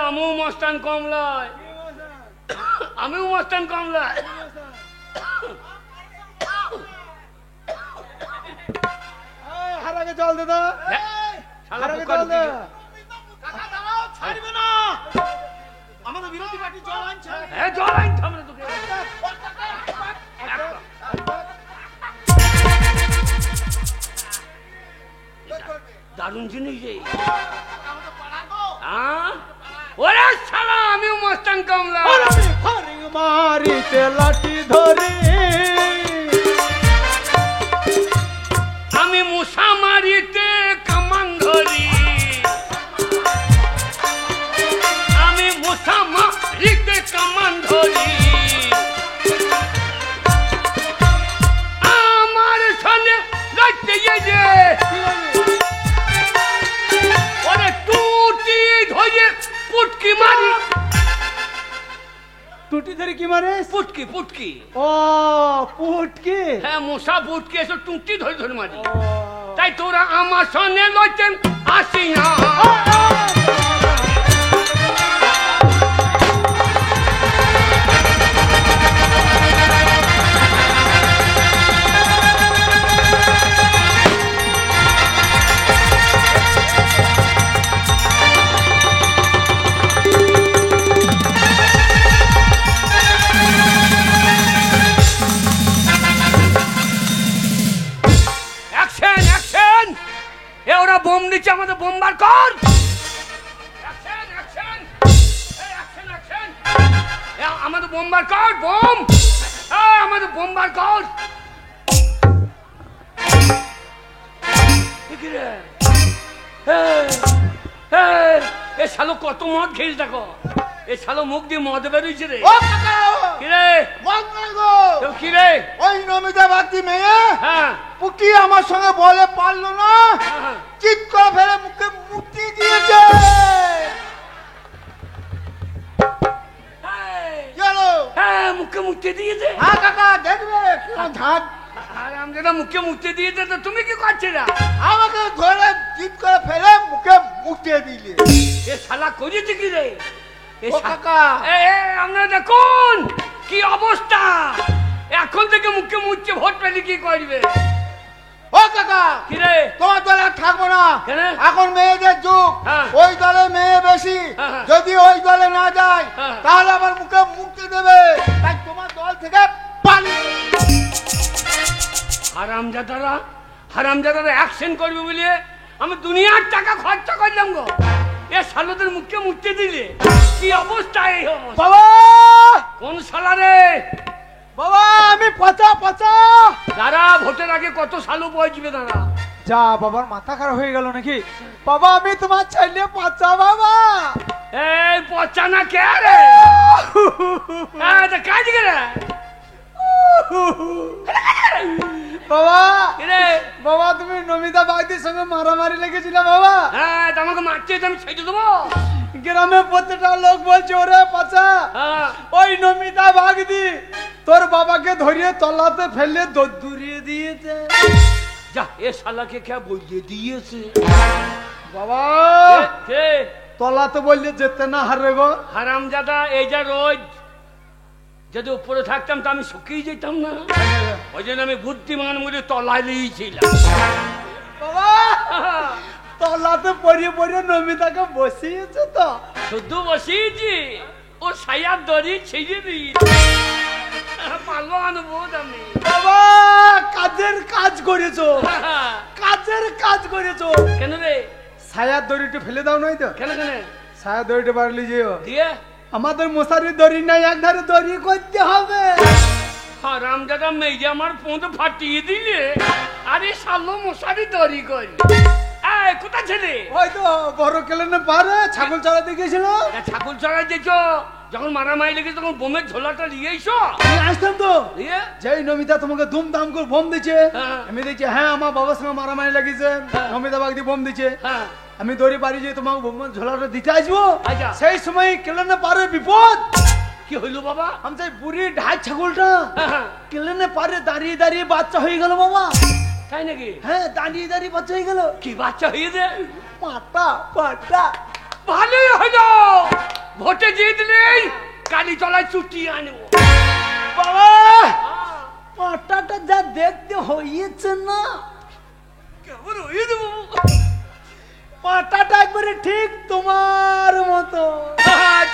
আমিও মস্তান কমলায়, আমিও মস্তান কমলায়। হারাকে জল দে দাও। শালা হারাকে বোকা জল দে। ঢুকিয়ে। কাকা দাঁড়াও, ছাড়বে না। আমাদের বিরোধী পার্টি জল আনছে। হ্যাঁ, জল আনতে হবে না তোকে। দারুণ জিনিস রে। হ্যাঁ? ওরে শালা, আমিও মস্তান কমলা। আর আমি ফরিং মারিতে লাঠি ধরি, আমি মশা মারিতে কামান ধরি, আমি মশা মারিতে কামান ধরি। আমার সঙ্গে লড়তে গিয়ে ওরে টুটি ধরে পুটকি মারি। টুটি ধরে কি মারে? পুটকি পুটকি, ও পুটকি। হ্যাঁ মশা পুটকি এসব টুটি ধরে ধরে মারি। তাই তোরা আমার সঙ্গে লড়তেন আসি না। Action action! এ ওরা বোম দিচ্ছে, আমাদের বোম বার কর। Action action! এই অ্যাকশন অ্যাকশন! এ আমাদের বোম বার কর, বোম! আমাদের বোম বার কর। এ কি রে? এ শালো কত মদ খেয়েছ দেখো। এ শালো মুখ দিয়ে মদ বেরোইছে রে। ও কাকা, কি রে? মদ নাই গো। কি রে? ওই নমিতা বাগদি মেয়ে হ্যাঁ, পুটি আমার সঙ্গে বলে পারলো না, হ্যাঁ। চিৎ করে ফেলে মুখে মুক্তি দিয়েছে। চলো। হ্যাঁ, মুখে মুখতে দিয়েছে। হ্যাঁ কাকা, দেখবে কিরম ঝাঁজ। আর আমরা মুখে মুখতে দিয়েছে, তো তুমি কি করছে না? আমাকে ধরে চিৎ করে ফেলে মুখে মুক্তি দিলে। এ শালা করেছে কি রে? এ ও কাকা। আপনারা দেখুন কি অবস্থা। এখন থেকে মুখে মুখছে, ভোট পেলে কি করবে? ও কাকা, কি রে? তোমার দলে আর থাকবো না। কেন? এখন মেয়েদের যুগ, হ্যাঁ। ওই দলে মেয়ে বেশি। হ্যাঁ। যদি ওই দলে না যায় হ্যাঁ। তাহলে আবার মুখে মুক্তি দেবে। তাই তোমার দল থেকে পালিয়ে। হারামজাদারা, হারামজাদারা অ্যাকশন করবে বলে আমি দুনিয়ার টাকা খরচা করলাম গো। এ শালাদের মুখে মুখতে দিলে কি অবস্থা? এই অবস্থা। বাবা, কোন শালা রে? বাবা আমি পচা পচা। দাঁড়া, ভোটের আগে কত শালু পৌঁছবে দাঁড়া। যা, বাবার মাথা খারাপ হয়ে গেল নাকি? বাবা আমি তোমার ছেলে পচা। বাবা এই পচা না কে রে? কাজ করে বাবা, রে। বাবা তুমি নমিতা বাগদির সঙ্গে মারামারি লেগেছিল বাবা। হ্যাঁ, আমাকে মারছে, আমি ছেড়ে দেবো। গ্রামে প্রত্যেকটা লোক বলছে ওরে পচা, হ্যাঁ, ওই নমিতা বাগদি তোর বাবাকে ধরিয়ে তলাতে ফেলে দৌড়িয়ে দিয়েছে। যা, এ শালাকে কে বলিয়ে দিয়েছে? বাবা কে? তলাতে বললে যেতে না হারে গো। হারামজাদা, এই যা রোজ যদি উপরে থাকতাম তো আমি শুকিয়ে যেতাম না। ওই জন্য আমি বুদ্ধিমান বলে তলায় নিয়েছিলাম। বাবা তলাতে পড়িয়ে পড়িয়ে নমিতাকে বসিয়েছে তো। শুধু বসিয়েছি, ও সায়ার দড়ি ছিঁড়ে দিয়েছি। পারবো আনবোধ আমি। বাবা কাজের কাজ করেছো, কাজের কাজ করেছো। কেন রে? ছায়ার দড়িটা ফেলে দাও নাই তো? কেন কেন? ছায়ার দড়িটা বাড়লি যেও। দিয়ে আমাদের মশারির দড়ি নাই, এক ধারে দড়ি করতে হবে। হারামজাদা মেয়ে আমার পোঁত ফাটিয়ে দিলে। আরে শালো মশারি তৈরি করি। এই কোথা ছেলে? ওই তো বড় কেলেনে পারে ছাগল চড়াতে গেছিল। ছাগল চড়াই দিয়েছ, যখন মারামারি লেগেছে তখন বোমের ঝোলাটা নিয়ে এসো। আমি আসতাম তো, নিয়ে যেই নমিতা তোমাকে দুমদাম করে বোম দিচ্ছে, হ্যাঁ। আমি দেখছি হ্যাঁ আমার বাবার সঙ্গে মারামারি লাগিয়েছে, হ্যাঁ। নমিতা বাগদি বোম দিচ্ছে। হ্যাঁ আমি দৌড়ে বাড়ি যে তোমাকে বোমের ঝোলাটা দিতে আসবো, আচ্ছা। সেই সময় কেলেনে পারে বিপদ। কি হইল বাবা? আমি চাই বুড়ি ঢাই ছাগলটা হ্যাঁ। কেলেনে পারে দাঁড়িয়ে দাঁড়িয়ে বাচ্চা হয়ে গেল বাবা। তাই নাকি? হ্যাঁ দাঁড়িয়ে দাঁড়িয়ে বাচ্চা হয়ে গেল। কি বাচ্চা হয়েছে? পাটা পাটা ভালোই হলো, ভোটে দিয়ে দিলেই কালী তলায় চুটি আনবো। বাবা পাটাটা যা দেখতে হয়েছে না, কেমন হয়ে দেবো? পাটাটা একবারে ঠিক তোমার মতো।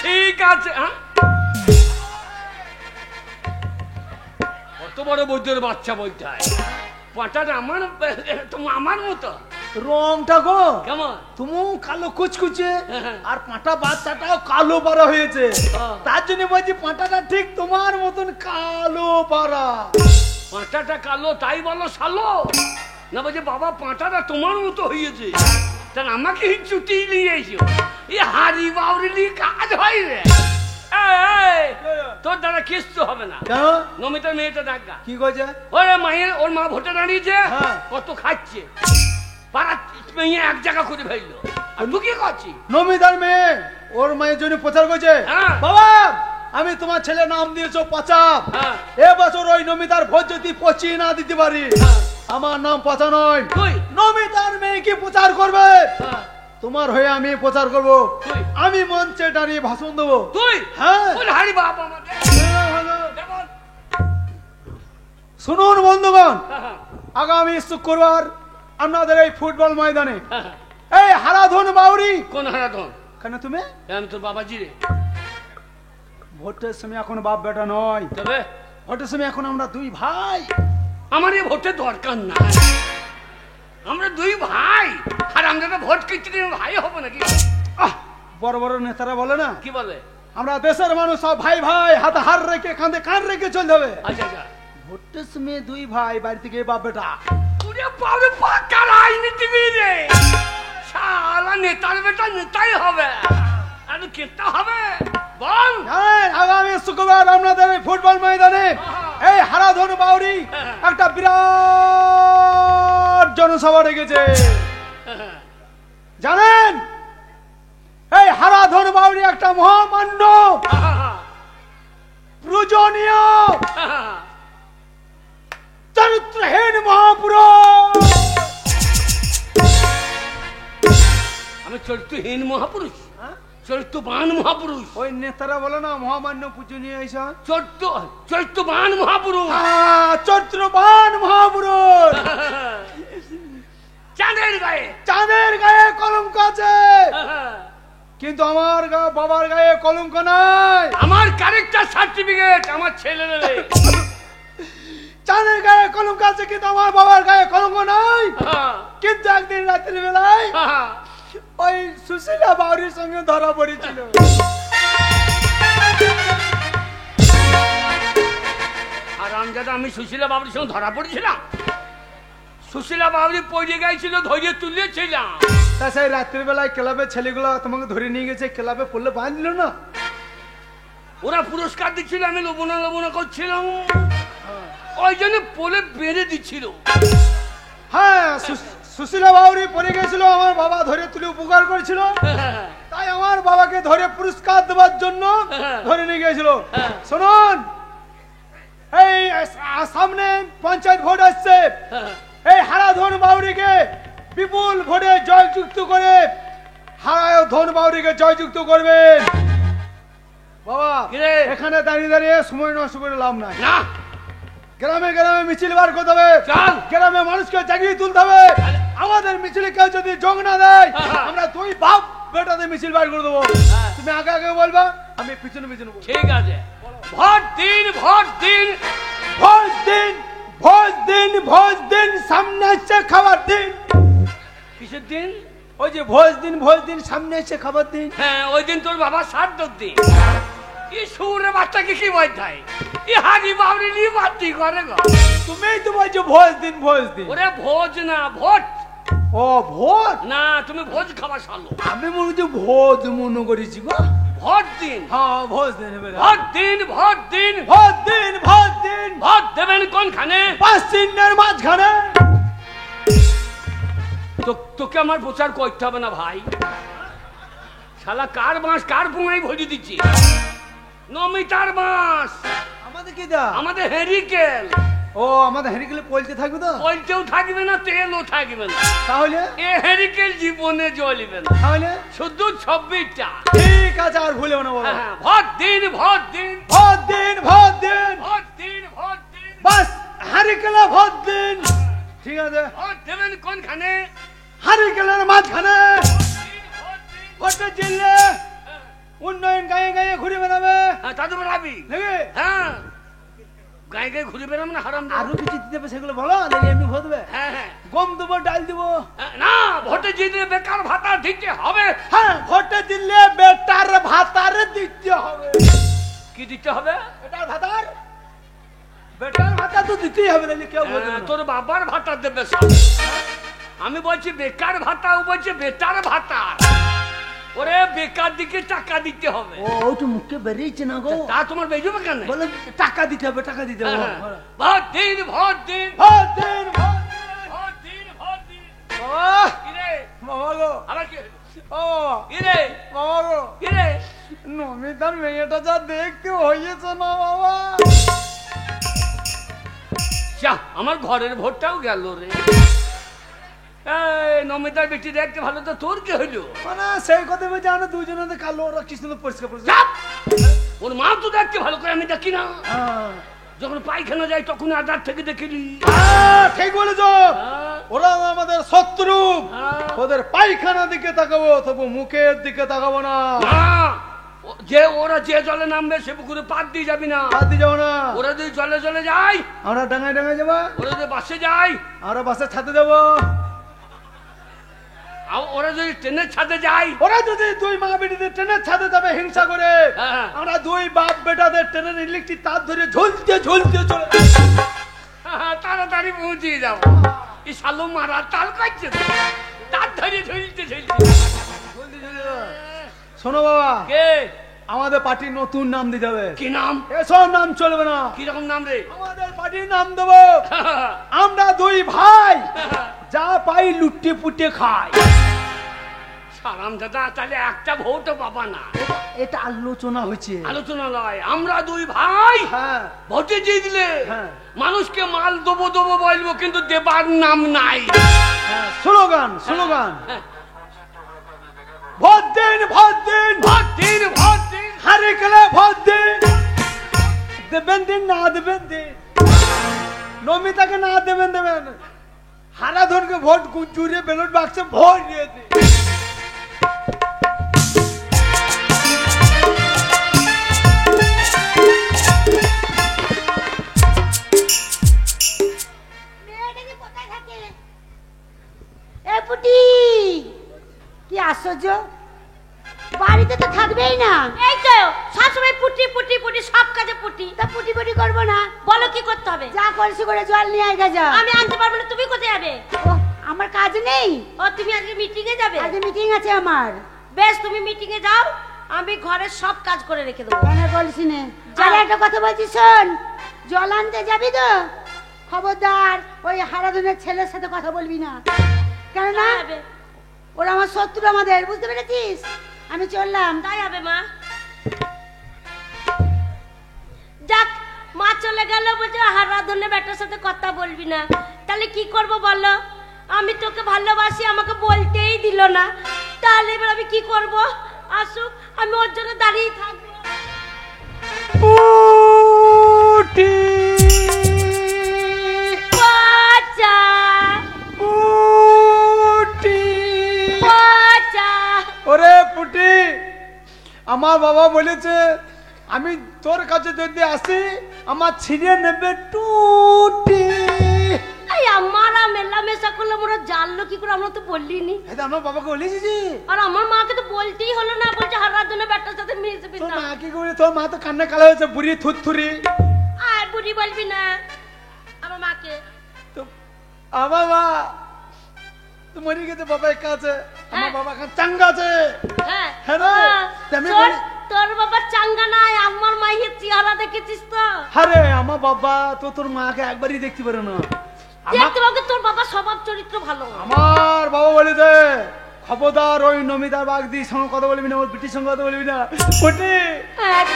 ঠিক আছে। কত বড় বৈদ্যের বাচ্চা বইটায় পাটাটা আমার মতো। রংটা গো কেমন? তুমিও কালো কুচকুচে হ্যাঁ। আর পাটা বাচ্চাটাও কালো পাড়া হয়েছে, হ্যাঁ। তার জন্য বলছি পাটাটা ঠিক তোমার মতন কালো পাড়া। পাঁটাটা কালো তাই বলো শালো? না বলছে বাবা পাঁটাটা তোমার মতো হয়েছে, তাহলে আমাকে চুটি নিয়ে এসো। এই হাড়ি বাউরি নিয়ে কাজ হয় রে। এই, তোর দ্বারা কিচ্ছু হবে না। কেন নমিতার মেয়েটা ডাকা। কি কইছে? ওরে মায়ের ওর মা ভোটে দাঁড়িয়েছে, হ্যাঁ। কত খাচ্ছে, পাড়া মেয়ে এক জায়গা করে ফেললো। আর তুই কি করছিস? নমিতার মেয়ে ওর মায়ের জন্য প্রচার করছে, হ্যাঁ। বাবা আমি তোমার ছেলে নাম দিয়েছো পচাপ, হ্যাঁ। এবছর ওই নমিতার ভোট যদি পচিয়ে না দিতে পারি, হ্যাঁ। আমার নাম পচা নয়, তুই? নমিতার মেয়ে কি প্রচার করবে, হ্যাঁ। তোমার হয়ে আমি প্রচার করব, তুই? আমি মঞ্চে দাঁড়িয়ে ভাষণ দেবো। তুই? হ্যাঁ। বল হাড়ি বাবা আমাদের। যেমন। শুনুন বন্ধুগণ, হ্যাঁ, আগামী শুক্রবার আপনাদের এই ফুটবল ময়দানে হ্যাঁ। এই হারাধন বাউরি। কোন হারাধন? কেন তুমি আমি তোর বাবাজি রে। ভোটের সময় এখন বাপ বেটা নয়, তবে ভোটের সময় এখন আমরা দুই ভাই। আমার এই ভোটের দরকার নাই, আমরা দুই ভাই। আর আমরা তো ভোট কিনতে ভাই হবো নাকি? আহ, বড় বড় নেতারা বলে না, কি বলে? আমরা দেশের মানুষ সব ভাই ভাই, হাতে হাত রেখে কাঁধে কাঁধ রেখে চলতে হবে। আচ্ছা আচ্ছা। ভোটের সময় দুই ভাই বাড়ি থেকে বাপ বেটা। পুরে পাবে পাকা রাজনীতিবিদ রে। শালা নেতার বেটা নেতাই হবে, আর কেতা হবে বল। হ্যাঁ, আগামী শুক্রবার আপনাদের এই ফুটবল ময়দানে এই হারাধন বাউরি একটা বিরাট জনসভা ডেকেছে। জানেন এই হারাধন বাউরি একটা মহামান্য পূজনীয় চরিত্রহীন মহাপুরুষ। আমি চরিত্রহীন মহাপুরুষ, চরিত্রবান মহাপুরুষ। ওই নেতারা বলে না মহামান্য পূজনীয় এইসব, চরিত্রবান মহাপুরুষ। চরিত্রবান মহাপুরুষ। চাঁদের গায়ে চাঁদের গায়ে কলঙ্ক আছে, কিন্তু আমার বাবার গায়ে কলঙ্ক নাই। আমার ক্যারেক্টার সার্টিফিকেট আমার ছেলের। চাঁদের গায়ে কলঙ্ক আছে কিন্তু আমার বাবার গায়ে কলঙ্ক নাই। কিন্তু একদিন রাত্রি বেলায় ওই সুশীলা বাউরির সঙ্গে ধরা পড়েছিল। আর আমজাদা আমি সুশীলা বাবুর সঙ্গে ধরা পড়েছিলাম? সুশীলা বাবুরি পড়ে গেছিল, ধরিয়ে তুলেছিলাম। তা সেই রাত্রি বেলায় ক্লাবের ছেলেগুলো তোমাকে ধরে নিয়ে গেছে, ক্লাবে পড়লে বাঁধল না? ওরা পুরস্কার দিচ্ছিল, আমি লবণা লবণা করছিলাম, ওই জন্য পোলে বেঁধে দিচ্ছিল। হ্যাঁ, সুশীলা বাউরি পড়ে গেছিল, আমার বাবা ধরে তুলে উপকার করেছিল, তাই আমার বাবাকে ধরে পুরস্কার দেওয়ার জন্য ধরে নিয়ে গেছিল। শুনুন, এই সামনে পঞ্চায়েত ভোট আসছে, এই হারাধন বাউরিকে বিপুল ভোটে জয়যুক্ত করে হারাধন বাউরিকে জয়যুক্ত করবেন। বাবা এখানে দাঁড়িয়ে দাঁড়িয়ে সময় নষ্ট করে লাভ নাই, না গ্রামে গ্রামে মিছিল বার করতে হবে, চল। গ্রামে মানুষকে জাগিয়ে তুলতে হবে। আমাদের মিছিলে কেউ যদি যোগ না দেয়, আমরা দুই বাপ বেটাতে মিছিল বার করে দেবো। তুমি আগে আগে বলবা, আমি পিছনে পিছনে বলবো। ঠিক আছে। ভোট দিন, ভোট দিন, ভোজ দিন, ভোজ দিন, ভোজ দিন, সামনে আসছে খাবার দিন। কিসের দিন? ওই যে ভোজ দিন, ভোজ দিন, সামনে আসছে খাবার দিন। হ্যাঁ, ওই দিন তোর বাবা শ্রাদ্ধর দিন। কি সুরে বাচ্চাকে কি বলতে হয়? ইহারি বাবরি নিয়ে বাতি করে গো। তুমিই তো বলছো ভোজ দিন ভোজ দিন। ওরে ভোজ না ভোট। ও ভোজ না তুমি ভোজ খাবা শালো। আমি মনে হচ্ছে ভোজ মনে করেছি গো। ভোট দিন। হ্যাঁ ভোজ দিন এবারে। ভোট দিন ভোট দিন ভোজ দিন ভোজ দিন। ভোট দেবেন কোনখানে? পাঁচ চিহ্নের মাঝখানে। তোকে আমার প্রচার করতে হবে না ভাই। শালা কার বাঁশ কার পুঙাই ভরি দিচ্ছি। নমিতার বাঁশ আমাদের কি দা? আমাদের হেরিকেল। ও আমাদের হেরিকেলে পলতে থাকবে তো? পলতেও থাকবে না তেলও থাকবে না। তাহলে এ হেরিকেল জীবনে জ্বলবে না। তাহলে শুধু 26টা। ঠিক আছে আর ভুলেও না বাবা। হ্যাঁ, ভোট দিন ভোট দিন ভোট দিন ভোট দিন। ভোট দিন ভোট দিন। বাস হেরিকেলে ভোট দিন। ঠিক আছে ভোট দেবেন কোনখানে? হেরিকেলের মাঝখানে। ভোট দিন। ভোটটা জিতলে উন্নয়ন গায়ে গায়ে ঘুরে বেড়াবে। হ্যাঁ, তা তো বেরাবি। নাকি? হ্যাঁ, গায়ে গায়ে ঘুরে বেরাম না হারাম। আরো কিছু দিতে হবে সেগুলো বলো, দেখি এমনি ভোট দেবে। হ্যাঁ হ্যাঁ। গম দেবো ডাল দেবো। না, ভোটে জিতলে বেকার ভাতা দিতে হবে। হ্যাঁ ভোটটা দিলে বেটার ভাতার দিতে হবে। কি দিতে হবে? বেটার ভাতার বেটার ভাতা তো দিতেই হবে, নাহলে কেউ বলবে না। তোর বাবার ভাতা দেবে সব। আমি বলছি বেকার ভাতা, ও বলছে বেটার ভাতা। ওরে বেকার দিকে টাকা দিতে হবে। ও ওইটা মুখে বেরিয়েছে না গো। তা তোমার বেজবে কেন? বলে টাকা দিতে হবে টাকা দিতে হবে। ভোট দিন ভোট দিন ভোট দিন ভোট দিন। ভোট দিন ভোট দিন। বাবা কিরে বাবা গো। আবার কি? ও কিরে বাবা গো। কিরে? নমিতার মেয়েটা যা দেখতে হয়েছে না বাবা। যা, আমার ঘরের ভোটটাও গেল রে। এই নমিতার বেটি দেখতে ভালো, তো তোর কি হইলো? মানে সেই কথা বলছে আমরা দুজনে কালো ওরা কি সুন্দর পরিষ্কার পরিষ্কার। চাপ! ওর মা তো দেখতে ভালো করে, আমি দেখি না। হ্যাঁ। যখন পায়খানা যাই তখন আধার থেকে দেখিলি। ঠিক বলেছ। হ্যাঁ, ওরা আমাদের শত্রু। হ্যাঁ। ওদের পায়খানা দিকে তাকাবো, তবু মুখের দিকে তাকাবো না। না, ওরা যে জলে নামবে সে পুকুরে পাত দিয়ে যাবি না। হাত দিয়ে যাবো না। ওরা যদি জলে জলে যায়, আমরা ডাঙায় ডাঙায় যাবো। ওরা যদি বাসে যায়, আমরা বাসের ছাদে যাবো। ওরা যদি ট্রেনের ছাদে যায়, ওরা যদি দুই মা বেটিদের ট্রেনের ছাদে যাবে হিংসা করে, হ্যাঁ। আমরা দুই বাপ বেটাদের ট্রেনের ইলেকট্রিক তার ধরে ঝুলতে ঝুলতে চলে তাড়াতাড়ি পৌঁছিয়ে যাবো। এই শালো মারা তাল কাটছে তো। তার ধরে ঝুলতে ঝুলতে। শোনো বাবা, কে? আমাদের পার্টির নতুন নাম দিতে হবে। কি নাম? এসব নাম চলবে না। কিরকম নাম রে? আমাদের পার্টির নাম দেবো আমরা দুই ভাই যা পাই লুটে পুটে খাই। সারাম দাদা, তাহলে একটা ভোটও পাবা না। এটা আলোচনা হয়েছে। আলোচনা নয়, আমরা দুই ভাই হ্যাঁ ভোটে জিতলে হ্যাঁ। মানুষকে মাল দেবো দেবো বলবো, কিন্তু দেবার নাম নাই। হ্যাঁ, স্লোগান স্লোগান। হ্যাঁ। ভোট দিন ভোট দিন। ভোট দিন ভোট দিন। হারে গেলে ভোট দিন। দেবেন দিন না দেবেন দিন। নমিতাকে না দেবেন দেবেন। হারাধনকে ভোট জুড়ে ব্যালট বাক্সে ভোট দিয়ে দিন। পুটি কি আশ্চর্য, বাড়িতে তো থাকবেই না। এই তো সবসময় পুটি পুটি পুটি, সব কাজে পুটি। তা পুটি পুটি করবো না? বলো কি করতে হবে? যা কলসি করে জল নিয়ে আয় যা। আমি আনতে পারবো না, তুমি কোথায় যাবে? ও আমার কাজ নেই। ও তুমি আজকে মিটিং এ যাবে? আজকে মিটিং আছে আমার। বেশ, তুমি মিটিং এ যাও, আমি ঘরের সব কাজ করে রেখে দেবো। কেন বলছি না? যারা একটা কথা বলছি শোন, জল আনতে যাবি তো খবরদার ওই হারাধনের ছেলের সাথে কথা বলবি না, কেন না ওরা আমার শত্রু আমাদের, বুঝতে পেরেছিস? আমি চললাম। তাই হবে মা। যাক, মা চলে গেল, বলছে হারাধনের বেটার সাথে কথা বলবি না। তাহলে কি করব বলো? আমি তোকে ভালোবাসি, আমাকে বলতেই দিল না। তাহলে এবার আমি কি করব? আসুক, আমি ওর জন্য দাঁড়িয়ে থাকবো। পুটি বাচ্চা পুটি। বাচ্চা ওরে পুটি, আমার বাবা বলেছে আমি তোর কাছে যদি আসি আমার ছিঁড়ে নেবে টুটি। এই আমারা মেলামেশা করলে ওরা জানলো কি করে? আমরা তো বললিনি। এটা আমার বাবাকে বলেছি। আর আমার মাকে তো বলতেই হলো না, বলছে হারাধনের বেটার সাথে মিশবি তোর না। মা কি করে? তোর মা তো কান্না কালা হয়েছে, বুড়ি থুরথুরি। বুড়ি বলবি না আমার মাকে। তো আমার মা তো মরে গেছে, বাবা একা আছে, আমার হ্যাঁ। বাবা এখন চাঙ্গা আছে। হ্যাঁ হ্যাঁ রে, আমি বলি- তোর বাবা চাঙ্গা নাই, আমার মায়ের চেহারা দেখেছিস তো? আরে আমার বাবা তো তোর মাকে একবারই দেখতে পারে না। দেখতে পাবি তোর বাবা স্বভাব চরিত্র ভালো। আমার বাবা বলে দে খবরদার ওই নমিতার বাগদির সঙ্গে কথা বলবি না, ওর বিটির সঙ্গে কথা বলবি না। ওটি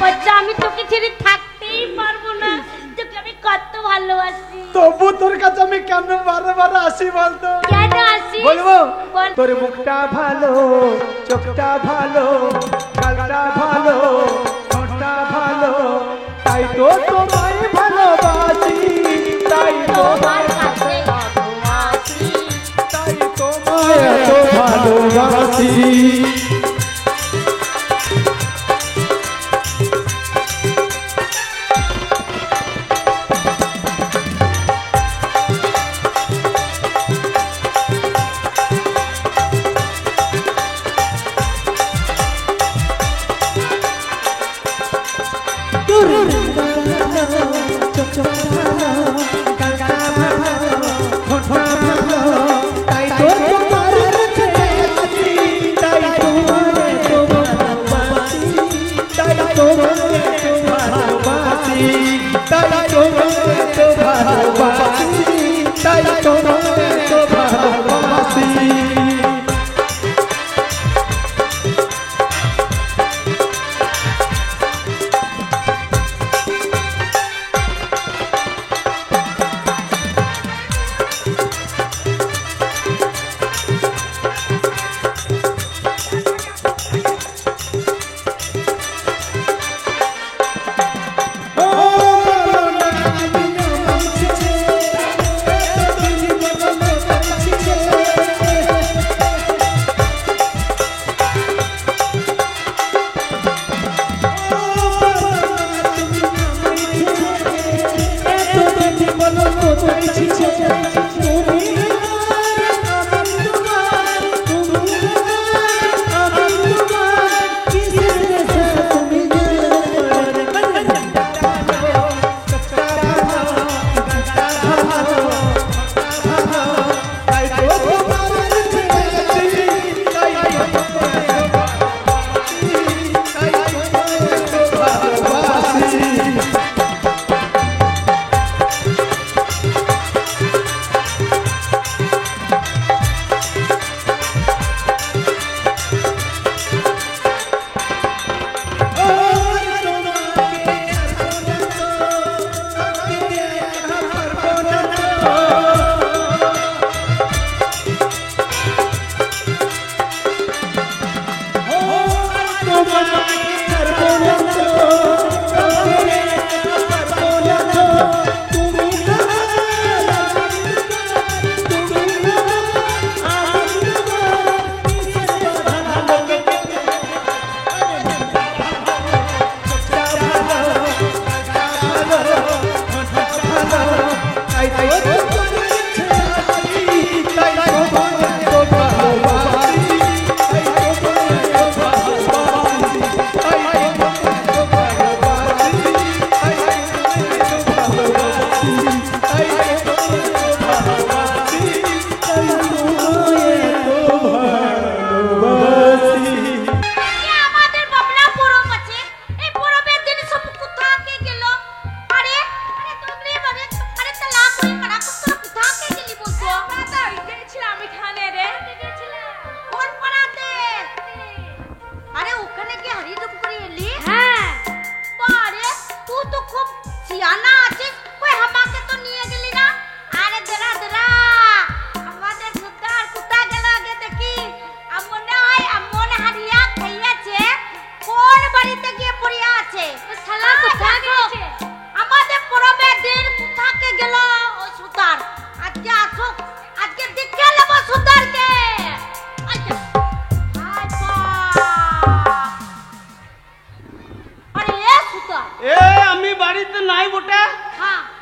বাচ্চা আমি তোকে ছেড়ে থাকতেই পারবো না, তোকে আমি কত ভালোবাসি। তবু তোর কাছে আমি কেন বারে বারে আসি বলতো? কেন আসি বলবো বল। তোর মুখটা ভালো, চোখটা ভালো, গালটা ভালো, ঠোঁটটা ভালো, তাই তো তোমায় ভালোবাসি, তাই তোমার তোমায় কাছে আসি। তাই তোমায় এত ভালোবাসি।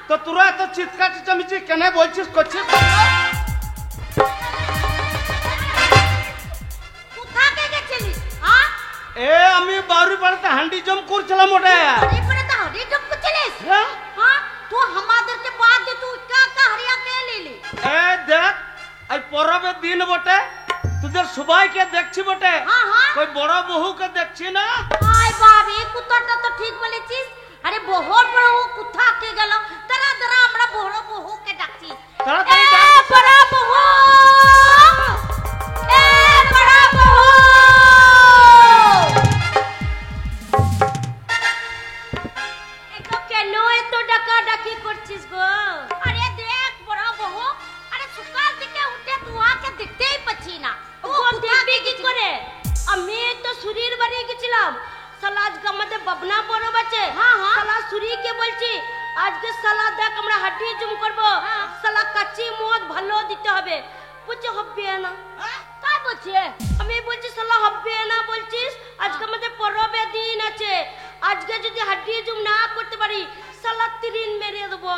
তো তোরা এত চিৎকার চেঁচামেচি কেন বলছিস করছিস? কোথাকে গেছিলিস? হ্যাঁ? আমি বাউরি পাড়াতে হান্ডি জম করছিলাম ওটা। বাড়ি পড়ে তো হাঁড়ি জম করছিলিস? হ্যাঁ? হ্যাঁ? तू हमादेरके बात दे तू का हरिया के लेली এ দেখ এই পরবের দিন বটে তোদের সবাইকে দেখছি বটে हाँ हाँ কই বড় বহুকে দেখছি না हाय बाबी कुत्ता तो ठीक बोलेছিস अरे बहुत बड़ा वो कुत्ता के गलो तरा तरा हमरा बड़ बहु के डाकছি তাড়াতাড়ি ए ডাক। बड़ा बहु ए बड़ा बहु একটু কেন এত ডাকা ডাকি করছিস গো আরে দেখ বড় বহু আরে সকাল থেকে উঠে তুয়াকে দেখতেই পাচ্ছি না ও দেখবি কি করে আমি তো সুরির বাড়ি গেছিলাম সালা আজকে আমাদের বাবনা বড় বাচ্চা সালা সুরিকে বলছি আজকে সালা দেখ আমরা হাড্ডি জুম করব সালা কাচ্চি মদ ভালো দিতে হবে বলছে হবে না কাই বলছে আমি বলছি সালা হবে না বলছিস আজকে আমাদের পরবের দিন আছে আজকে যদি হাড্ডি জুম না করতে পারি সালা তিরিন মেরে দেবো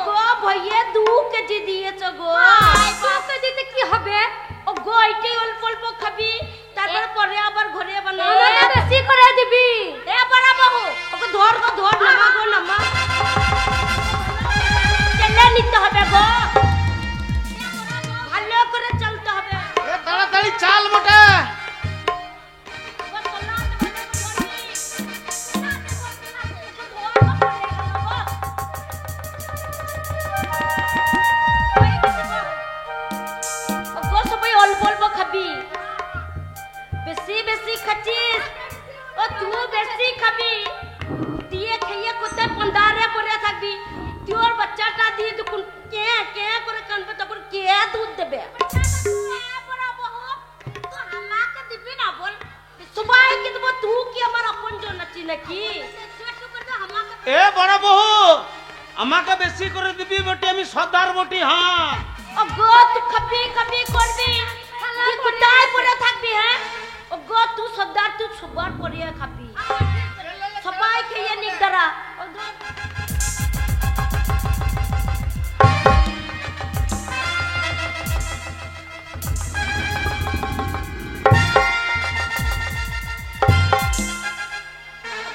গো ভাইয়ে 2 কেজি দিয়েছ গো 2 কেজি দিতে কি হবে ও গো এটাই অল্প অল্প খাবি তারপর পরে আবার ঘরে বানাবি বেশি করে দিবি এ বড় বাবু ওকে ধর গো ধর নামা গো নামা চলে নিতে হবে গো ভালো করে চলতে হবে এ তাড়াতাড়ি চাল মোটা বেশি বেশি খাচ্ছিস ও তুই বেশি খাবি দিয়ে খেয়ে কোথায় পন্দারে পড়ে থাকবি তোর বাচ্চাটা দিয়ে তুই কে কে করে কানবে তখন কে দুধ দেবে বড় বহু তুই আমাকে দিবি না বল সবাইকে দেবো তুই কি আমার আপন জন আছি নাকি এ বড় বহু আমাকে বেশি করে দিবি বটে আমি সর্দার বটি হ্যাঁ ও গো তুই খাবি খাবি করবি তুই কোথায় পড়ে থাকবি হ্যাঁ ও গো তুই সর্দার তুই সবার পড়িয়ে খাবি সবাই খেয়ে নিক দাঁড়া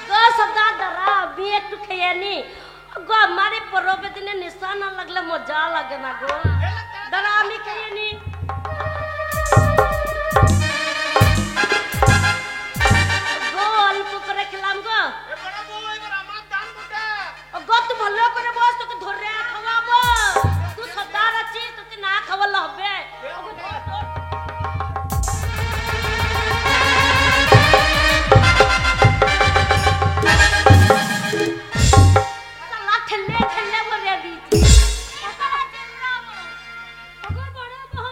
গো সর্দার দাঁড়া বিয়ে একটু খেয়ে নি গো আমারে পরবে দিনে নেশা না লাগলে মজা লাগে না গো দাঁড়া আমি খেয়ে নি গো অল্প করে খেলাম গো গো তুই ভালো করে বস তোকে ধরে খাওয়াবো তুই সর্দার আছিস তোকে না খাওয়ালে হবে ঠেলে ঠেলে মরে দিয়েছি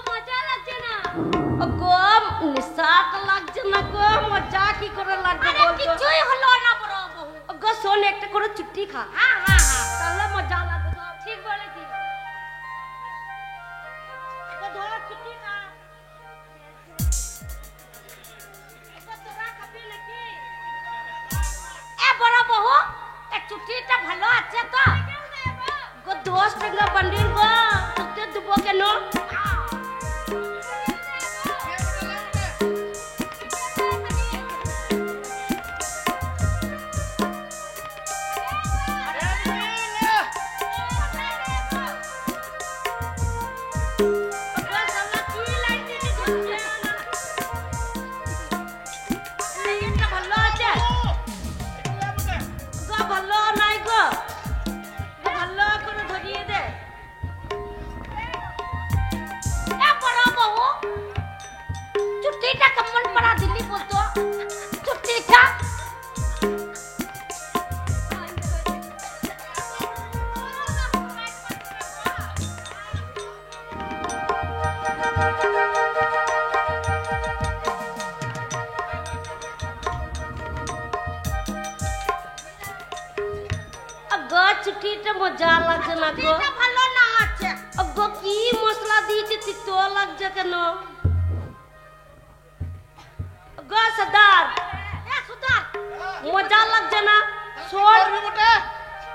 মজা লাগছে না গো নিশাটা লাগছে না গো মজা কি করে লাগবে বল কিছুই হলো না বড় বহু গো শোন একটা করে চুটি খা হ্যাঁ হ্যাঁ হ্যাঁ তাহলে মজা লাগবে ঠিক বলেছিস গো ধর চুটি খা গো তোরা খাবি নাকি এ বড় বহু এ চুটিটা ভালো আছে তো গো 10 টাকা বান্ডিল গো তোকে দেবো কেন ভালো নাই গো ভালো করে ধরিয়ে দে এ বড় বহু চুটিটা কেমন পড়া দিলি বলতো চুটিটা চুটিটা মজা লাগছে না গো ভালো না আছে গো কি মশলা দিয়েছে তিতো লাগছে কেন গো সর্দার মজা লাগছে না শোন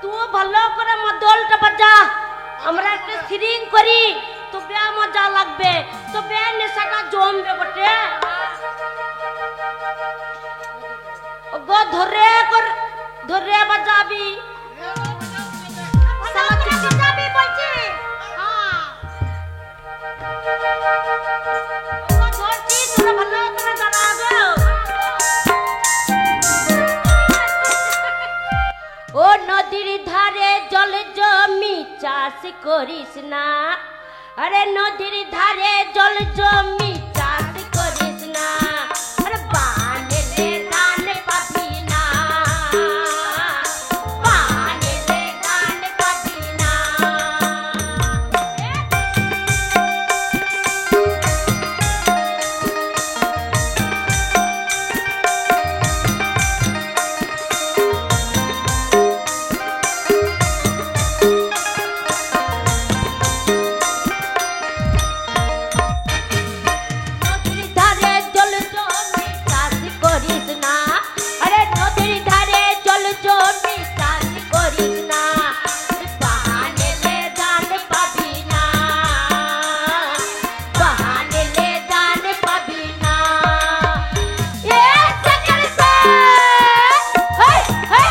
তুই ভালো করে মদলটা বাজা আমরা একটা সিরিং করি তবে মজা লাগবে তবে নেশাটা জমবে বটে গো ধরে বাজাবি চাষ করিস না, আরে নদীর ধারে জল জমি চাষ করিস না, আরে বানেলে ধান পাবি না, বানেলে ধান পাবি না। নদীর ধারে জল জমি চাষ করিস না, আরে নদীর ধারে জল জমি চাষ করিস না, বানেলে ধান পাবি না, বানেলে ধান পাবি না। এ সেকেন্ড সে হেই হেই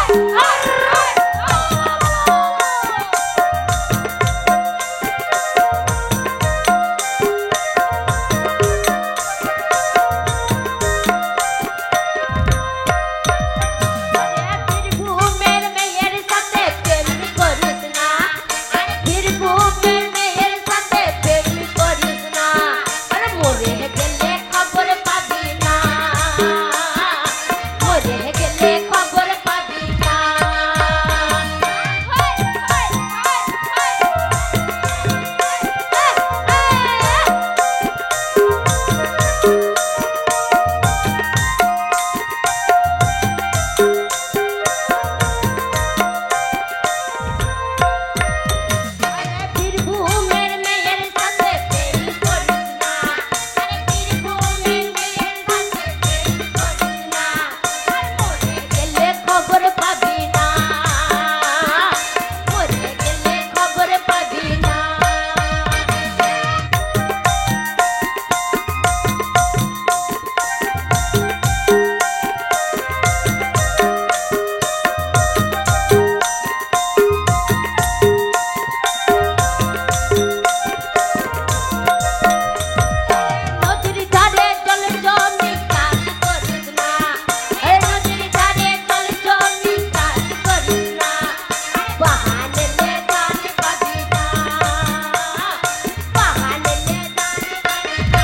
বীরভূমের মেয়ের সাথে প্রেম করিস না, বীরভূমের মেয়ের সাথে প্রেম করিস না, আরে মরে গেলে খবর পাবি না, মরে গেলে খবর পাবি না। বীরভূমের মেয়ের সাথে প্রেম করিস না, আরে বীরভূমের মেয়ের সাথে প্রেম করিস না, আর মরে গেলে খবর পাবি না, মরে গেলে খবর পাবি না। নদীর ধারে জল জমি চাষ করিস না, আরে নদীর ধারে জল জমি চাষ করিস না, বাহানেলে ধান পাবি না, বাহানেলে ধান পাবি না,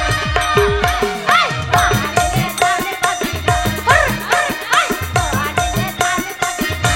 এই বাহানেলে ধান পাবি না, এই বাহানেলে ধান পাবি না,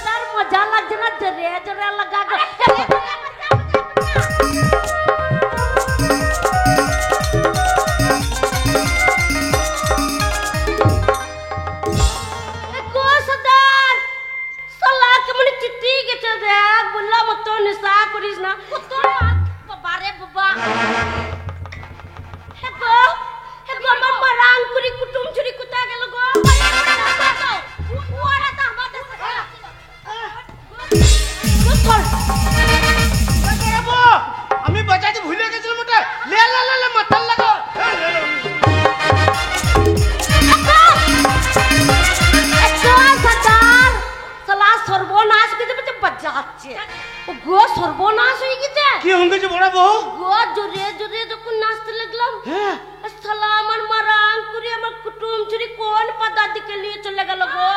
তার মজা লাগছে না, জোরে জোরে লাগা গো। গো সদার সালা কেমন চিঠি গেছে দেখ, বললাম মতো নেশা করিস না, বাবারে বাবা। হে গো আমার মারাং করি কুটুম চুরি কুতা গেল গো, ওরা তো আমাদের আমি বাঁচাতে ভুলে গেছিলাম ওটা। লে লে লে লে মাথার লাগা। সালা সর্বনাশ করে দেবে, বাজাচ্ছে গো, সর্বনাশ হয়ে গেছে কি হয়ে গেছে বড় বউ? গো। জোরে জোরে যখন নাচতে লাগলাম, হ্যাঁ সালা আমার মারাং করে আমার কুটুম চুরি কোন পদার্থকে নিয়ে চলে গেল গো।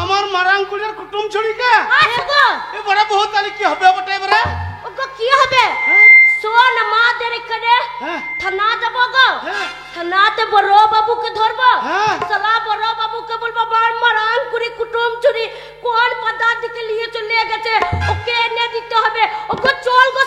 আমার মারাঙ্কুলের কুটুম ছড়িকে আরে গো এ বড় বউ, তাহলে কি হবে বটে এবারে? ওগো কি হবে? শোন আমাদের এখানে হ্যাঁ। থানা যাবো গো, হ্যাঁ। থানাতে বড় বাবুকে ধরবো, হ্যাঁ। সালা বড় বাবুকে বলবো বার মারাং করে কুটুম চুরি কোন পদার্থকে নিয়ে চলে গেছে, ওকে এনে দিতে হবে। ওগো চল গো